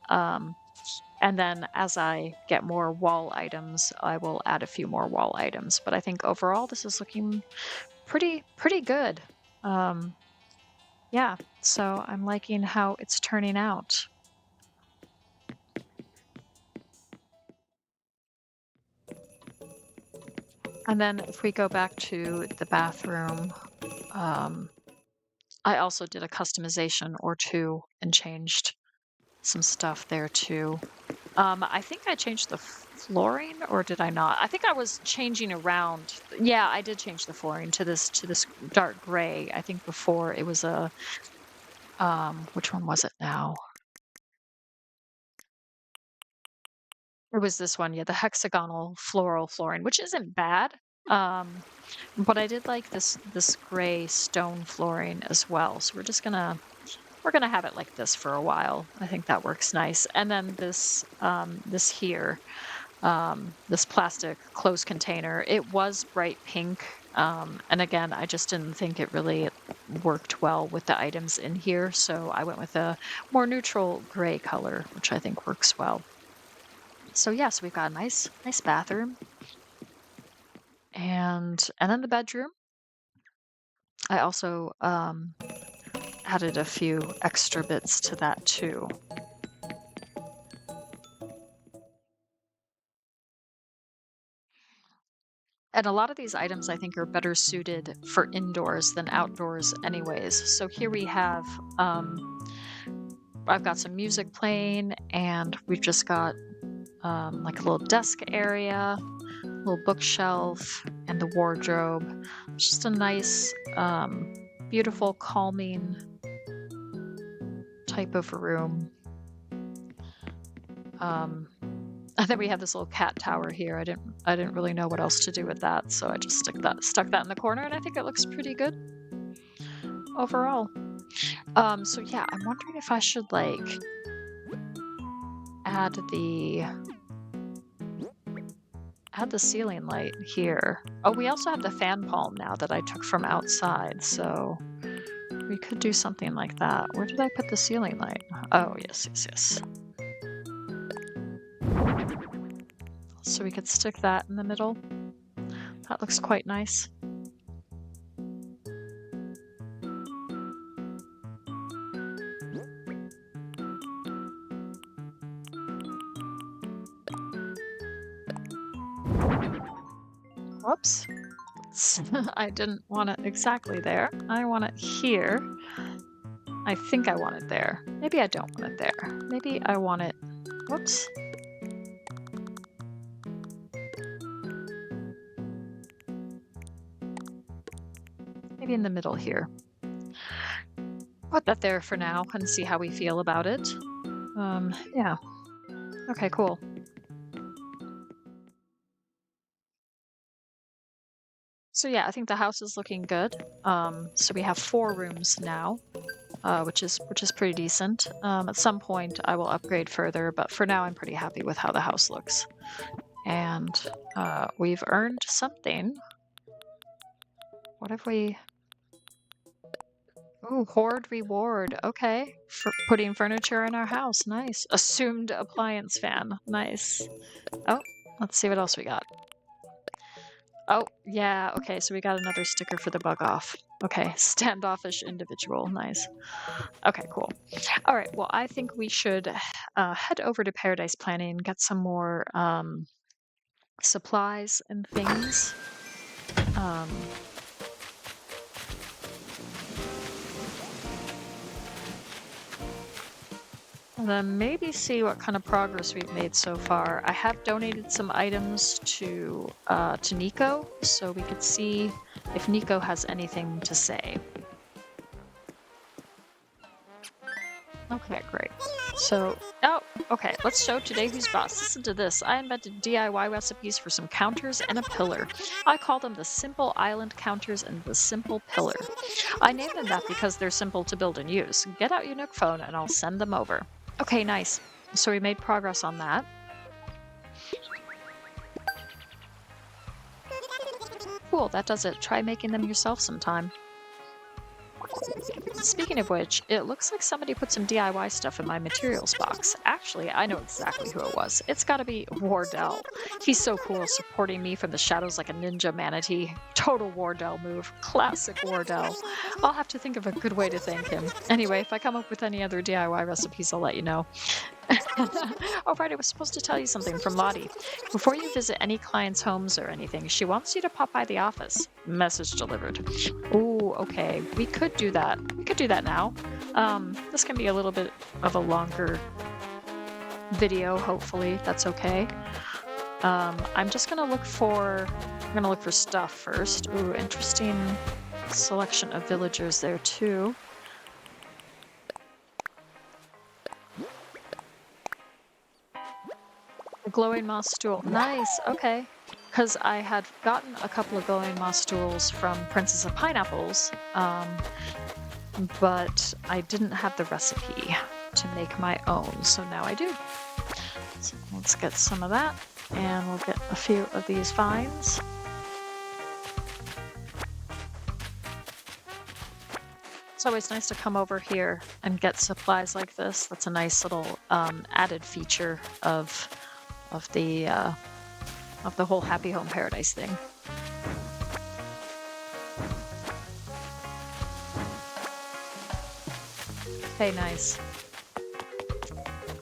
Speaker 1: And then as I get more wall items, I will add a few more wall items. But I think overall this is looking pretty good. Yeah, so I'm liking how it's turning out. And then if we go back to the bathroom, I also did a customization or two and changed some stuff there too. I think I changed the flooring, or did I not? I think I was changing around. Yeah, I did change the flooring to this dark gray. I think before it was a which one was it now? It was this one, yeah, the hexagonal floral flooring, which isn't bad. Um, but I did like this gray stone flooring as well. So we're gonna have it like this for a while. I think that works nice. And then this here, this plastic closed container, it was bright pink. And again, I just didn't think it really worked well with the items in here. So I went with a more neutral gray color, which I think works well. So yes, we've got a nice bathroom. And then the bedroom. I also added a few extra bits to that too. And a lot of these items I think are better suited for indoors than outdoors anyways. So here we have, I've got some music playing, and we've just got like a little desk area, a little bookshelf, and the wardrobe. Just a nice, beautiful, calming type of room. And then we have this little cat tower here. I didn't really know what else to do with that, so I just stuck that in the corner, and I think it looks pretty good overall. So yeah, I'm wondering if I should like add the ceiling light here. Oh, we also have the fan palm now that I took from outside, so we could do something like that. Where did I put the ceiling light? Oh, yes. So we could stick that in the middle. That looks quite nice. Whoops. I didn't want it exactly there. I want it here. I think I want it there. Maybe I don't want it there. Maybe I want it Whoops. Maybe in the middle here. Put that there for now and see how we feel about it. Yeah. Okay, cool. So yeah, I think the house is looking good. So we have 4 rooms now, which is pretty decent. At some point, I will upgrade further, but for now, I'm pretty happy with how the house looks. And we've earned something. What have we? Ooh, hoard reward. Okay, for putting furniture in our house. Nice. Assumed appliance fan. Nice. Oh, let's see what else we got. Oh, yeah, okay, so we got another sticker for the bug off. Okay, standoffish individual, nice. Okay, cool. All right, well, I think we should head over to Paradise Planning, get some more supplies and things. Um, and then maybe see what kind of progress we've made so far. I have donated some items to Nico, so we could see if Nico has anything to say. Okay, great. So, oh, okay, let's show today who's boss. Listen to this. I invented DIY recipes for some counters and a pillar. I call them the Simple Island Counters and the Simple Pillar. I named them that because they're simple to build and use. Get out your Nook phone and I'll send them over. Okay, nice. So we made progress on that. Cool, that does it. Try making them yourself sometime. Speaking of which, it looks like somebody put some DIY stuff in my materials box. Actually, I know exactly who it was. It's gotta be Wardell. He's so cool, supporting me from the shadows like a ninja manatee. Total Wardell move. Classic Wardell. I'll have to think of a good way to thank him. Anyway, if I come up with any other DIY recipes, I'll let you know. Oh, right, I was supposed to tell you something from Lottie. Before you visit any client's homes or anything, she wants you to pop by the office. Message delivered. Ooh, okay. We could do that. We could do that now. This can be a little bit of a longer video, hopefully. That's okay. I'm just gonna look for stuff first. Ooh, interesting selection of villagers there too. A glowing moss stool. Nice, okay. Because I had gotten a couple of glowing moss stools from Princess of Pineapples, but I didn't have the recipe to make my own, so now I do. So let's get some of that, and we'll get a few of these vines. It's always nice to come over here and get supplies like this. That's a nice little added feature of the whole Happy Home Paradise thing. Okay, nice.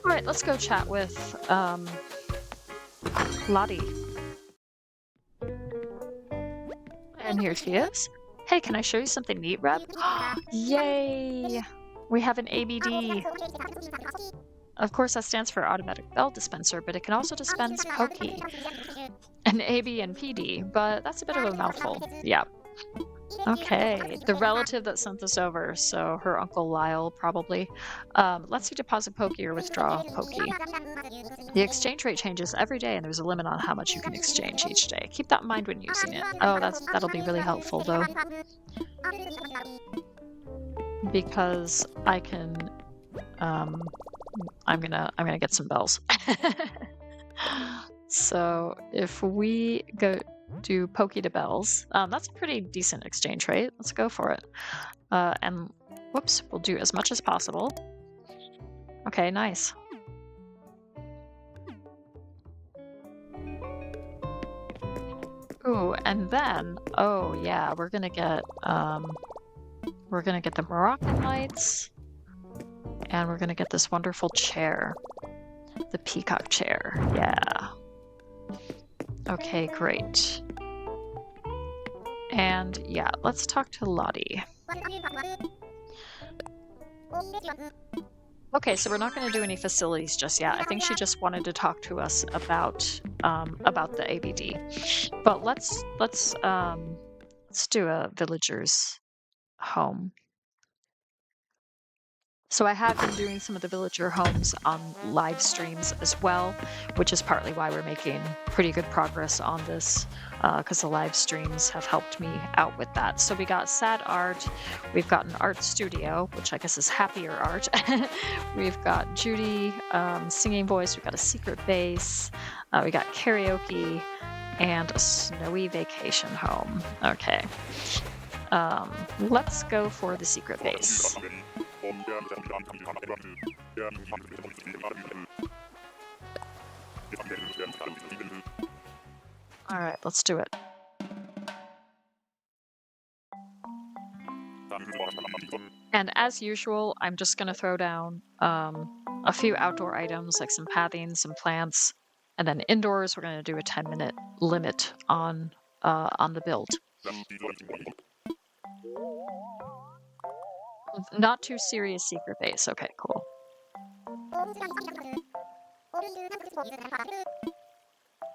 Speaker 1: All right, let's go chat with Lottie. And here she is. Hey, can I show you something neat, Reb? Yay! We have an ABD. Of course, that stands for automatic bell dispenser, but it can also dispense pokey. An AB and PD, but that's a bit of a mouthful. Yeah. Okay, the relative that sent this over, so her Uncle Lyle probably. Lets you deposit pokey or withdraw pokey. The exchange rate changes every day, and there's a limit on how much you can exchange each day. Keep that in mind when using it. Oh, that'll be really helpful though, because I can. I'm gonna get some bells. So if we go do pokey to bells, that's a pretty decent exchange rate. Let's go for it. And whoops, we'll do as much as possible. Okay, nice. Ooh, and then oh yeah, we're gonna get the Moroccan lights. And we're gonna get this wonderful chair. The peacock chair, yeah. Okay, great. And yeah, let's talk to Lottie. Okay, so we're not going to do any facilities just yet. I think she just wanted to talk to us about the ABD. But let's do a villager's home. So I have been doing some of the villager homes on live streams as well, which is partly why we're making pretty good progress on this, because the live streams have helped me out with that. So we got sad art, we've got an art studio, which I guess is happier art. We've got Judy, singing voice, we've got a secret base, we got karaoke, and a snowy vacation home. Okay. Let's go for the secret base. All right, let's do it. And as usual, I'm just going to throw down a few outdoor items like some pathing, some plants, and then indoors we're going to do a 10-minute limit on the build. Not too serious secret base. Okay, cool.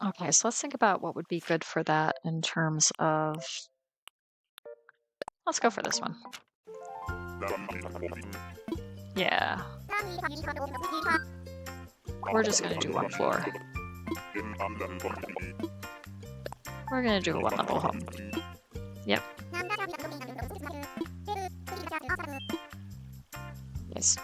Speaker 1: Okay, so let's think about what would be good for that in terms of... Let's go for this one. Yeah. We're just going to do one floor. We're going to do a one-level home. Yep. Yes.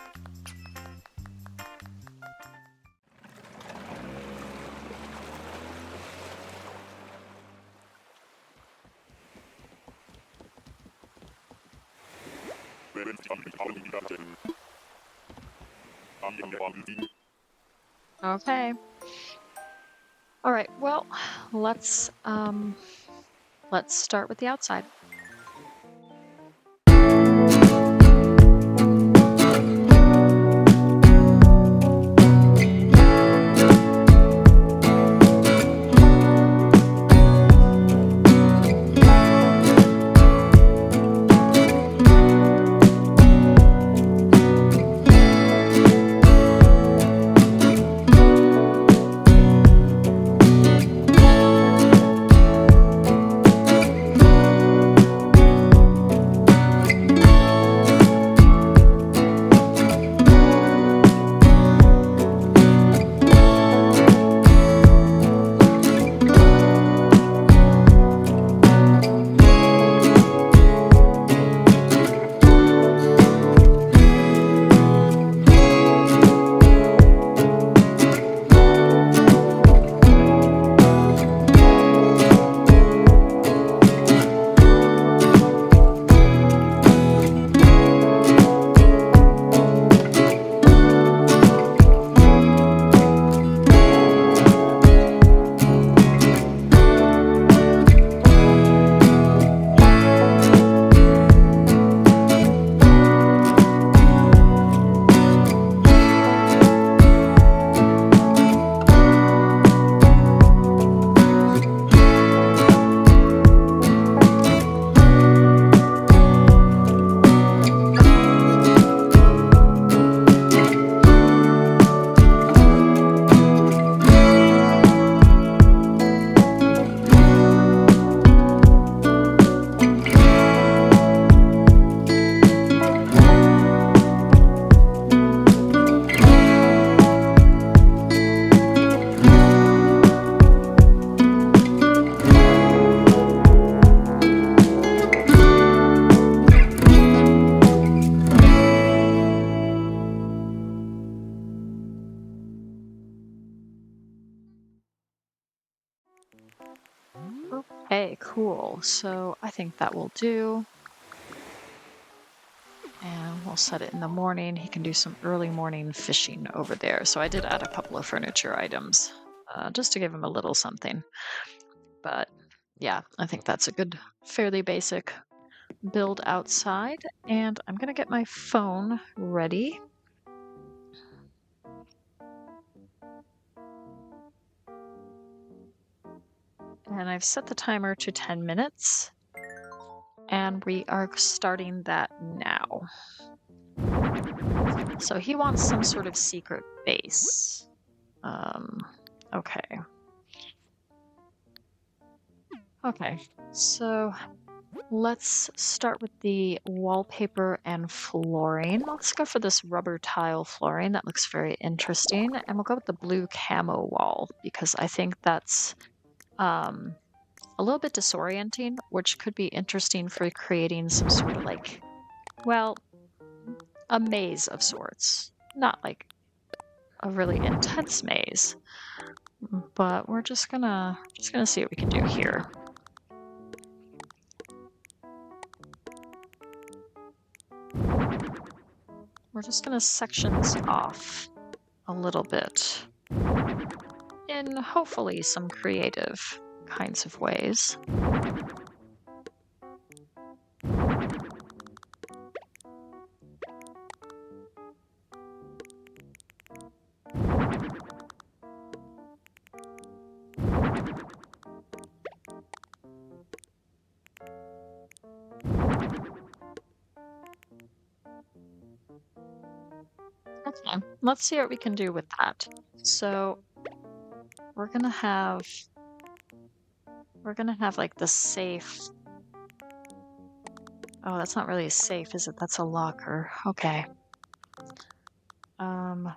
Speaker 1: Okay. All right. Well, let's start with the outside. Okay, cool. So I think that will do. And we'll set it in the morning. He can do some early morning fishing over there. So I did add a couple of furniture items just to give him a little something. But yeah, I think that's a good, fairly basic build outside. And I'm going to get my phone ready. And I've set the timer to 10 minutes. And we are starting that now. So he wants some sort of secret base. Okay. Okay, so let's start with the wallpaper and flooring. Let's go for this rubber tile flooring. That looks very interesting. And we'll go with the blue camo wall because I think that's um, a little bit disorienting, which could be interesting for creating some sort of like, well, a maze of sorts. Not like a really intense maze, but we're just gonna see what we can do here. We're just gonna section this off a little bit in hopefully some creative kinds of ways. Okay, let's see what we can do with that. So we're gonna have like the safe. Oh, that's not really a safe, is it? That's a locker. Okay. Um,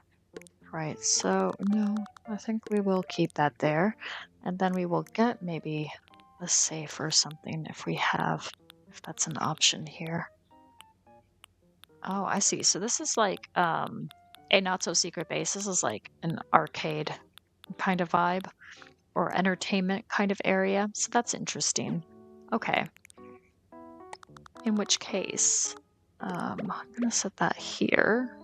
Speaker 1: right. So no, I think we will keep that there. And then we will get maybe a safe or something if that's an option here. Oh, I see. So this is like a not so secret base. This is like an arcade kind of vibe or entertainment kind of area. So that's interesting. Okay. In which case, I'm gonna set that here.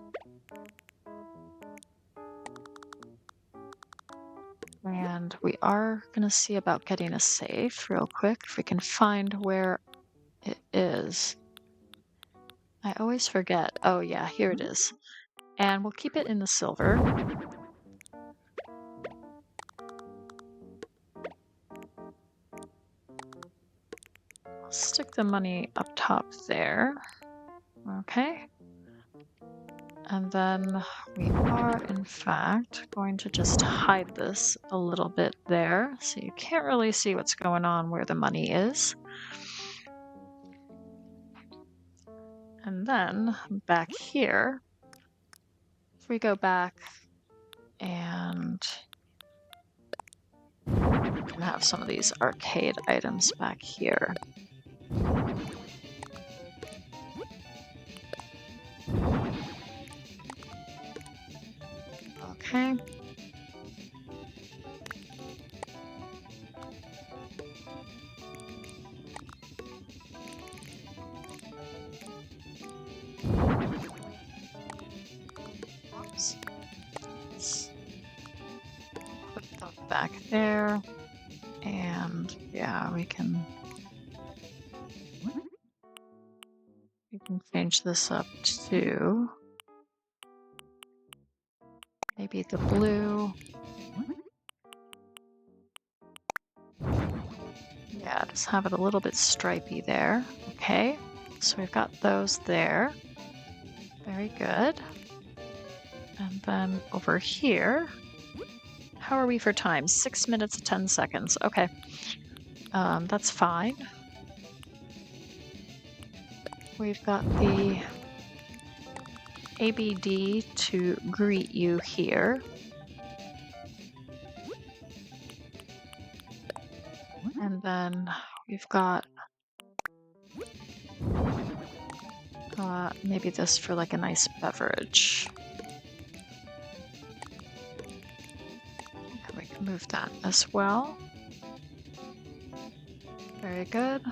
Speaker 1: And we are gonna see about getting a safe real quick if we can find where it is. I always forget. Oh yeah, here it is. And we'll keep it in the silver. I'll stick the money up top there. Okay. And then we are, in fact, going to just hide this a little bit there so you can't really see what's going on where the money is. And then back here, if we go back and we can have some of these arcade items back here. Okay. Oops. Let's put that back there. And yeah, we can change this up to maybe the blue. Yeah, just have it a little bit stripy there. Okay, so we've got those there. Very good. And then over here, how are we for time? 6 minutes, 10 seconds. Okay, that's fine. We've got the ABD to greet you here. And then we've got maybe this for like a nice beverage. And we can move that as well. Very good.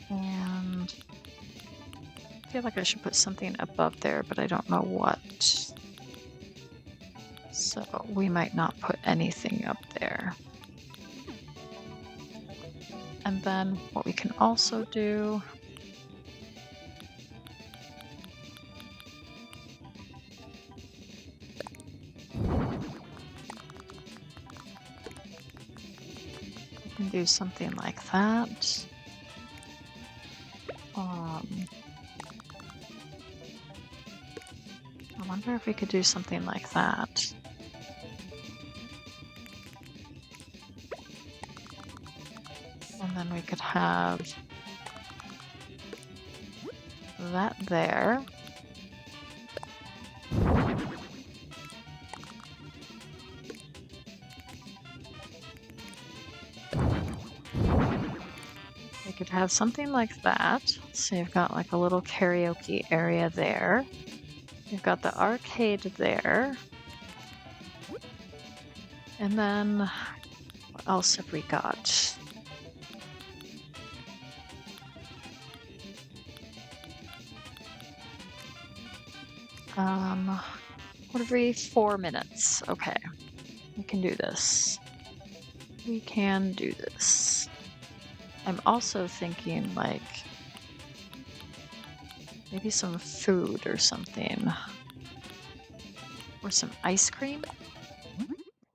Speaker 1: And I feel like I should put something above there, but I don't know what. So we might not put anything up there. And then what we can also do we can do something like that. I wonder if we could do something like that. And then we could have that there. We could have something like that. So you've got like a little karaoke area there. You've got the arcade there. And then what else have we got? What every 4 minutes? Okay, we can do this. We can do this. I'm also thinking like maybe some food or something. Or some ice cream?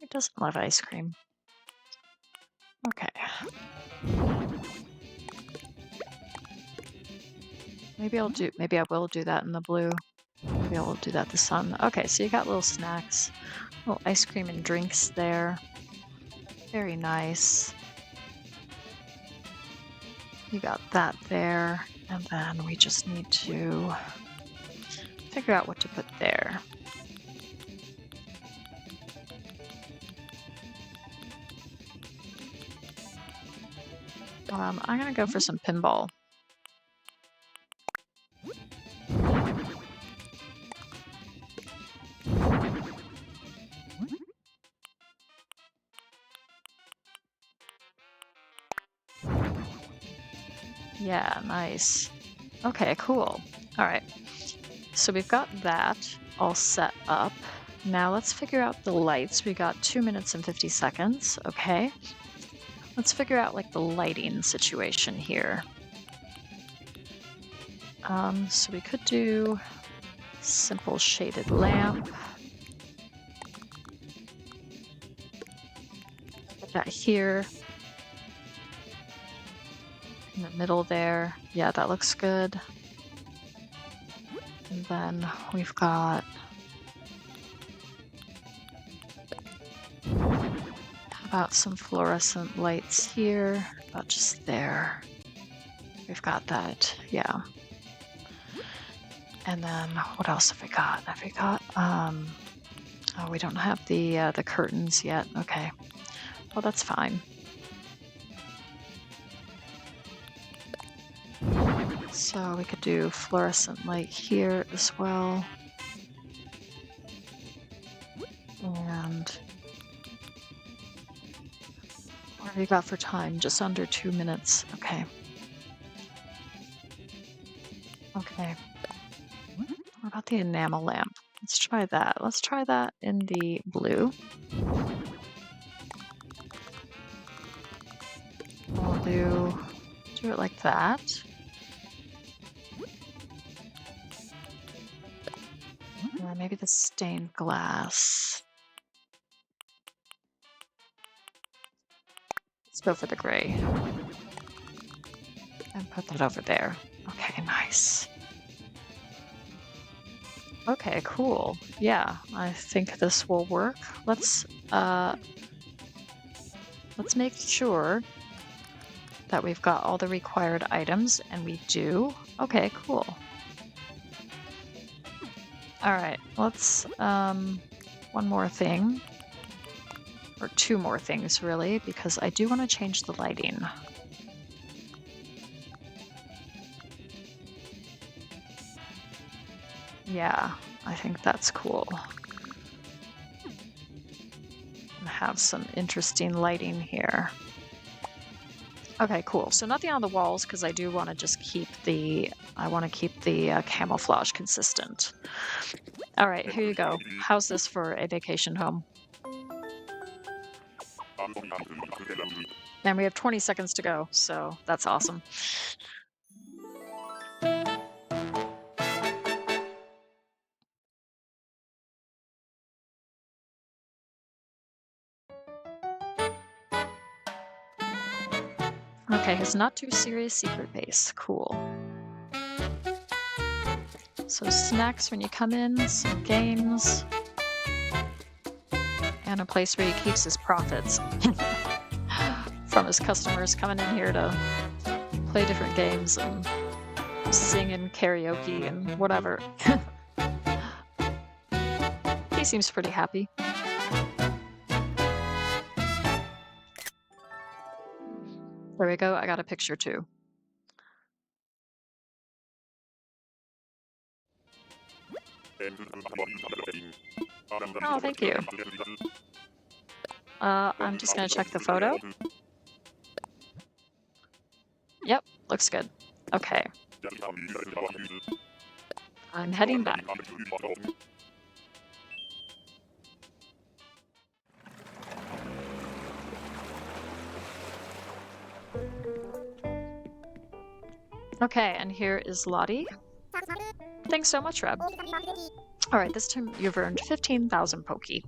Speaker 1: It doesn't love ice cream. Okay. Maybe I will do that in the blue. Maybe I will do that the sun. Okay, so you got little snacks, little ice cream and drinks there. Very nice. You got that there, and then we just need to figure out what to put there. I'm gonna go for some pinball. Yeah, nice. Okay, cool. All right. So we've got that all set up. Now let's figure out the lights. We got 2 minutes and 50 seconds. Okay. Let's figure out like the lighting situation here. So we could do simple shaded lamp. Put that here. In the middle there. Yeah, that looks good. And then we've got about some fluorescent lights here, about just there. We've got that, yeah. And then what else have we got? Have we got oh, we don't have the curtains yet. Okay. Well, that's fine. So we could do fluorescent light here as well. And what have we got for time? Just under 2 minutes. Okay. Okay. What about the enamel lamp? Let's try that. Let's try that in the blue. We'll do it like that. Or maybe the stained glass. Let's go for the gray. And put that over there. Okay, nice. Okay, cool. Yeah, I think this will work. Let's make sure that we've got all the required items, and we do. Okay, cool. All right, let's one more thing, or two more things really, because I do want to change the lighting. Yeah, I think that's cool. And have some interesting lighting here. Okay, cool. So nothing on the walls because I do want to just keep the camouflage consistent. All right, here you go. How's this for a vacation home? And we have 20 seconds to go, so that's awesome. Okay, his not too serious secret base. Cool. So snacks when you come in, some games, and a place where he keeps his profits from his customers coming in here to play different games and sing and karaoke and whatever. He seems pretty happy. There we go. I got a picture too. Oh, thank you. I'm just gonna check the photo. Yep, looks good. Okay, I'm heading back. Okay, and here is Lottie. Thanks so much, Reb. Alright, this time you've earned 15,000 Poki.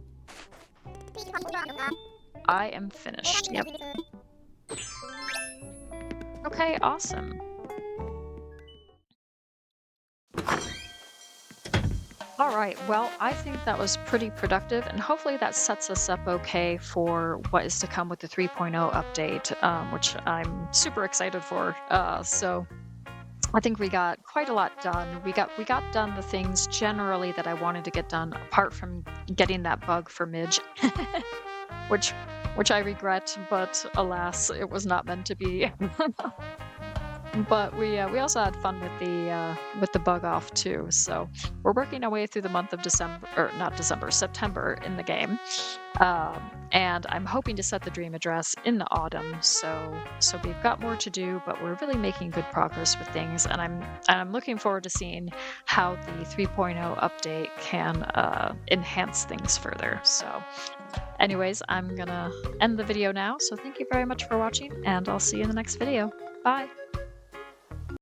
Speaker 1: I am finished. Yep. Okay, awesome. Alright, well, I think that was pretty productive, and hopefully that sets us up okay for what is to come with the 3.0 update, which I'm super excited for. So I think we got quite a lot done. We got done the things generally that I wanted to get done, apart from getting that bug for Midge, which I regret, but alas, it was not meant to be. But we also had fun with the bug off too. So we're working our way through the month of December, or not December, September in the game, and I'm hoping to set the dream address in the autumn. So we've got more to do, but we're really making good progress with things, and I'm looking forward to seeing how the 3.0 update can enhance things further. So. Anyways, I'm gonna end the video now. So thank you very much for watching, and I'll see you in the next video. Bye.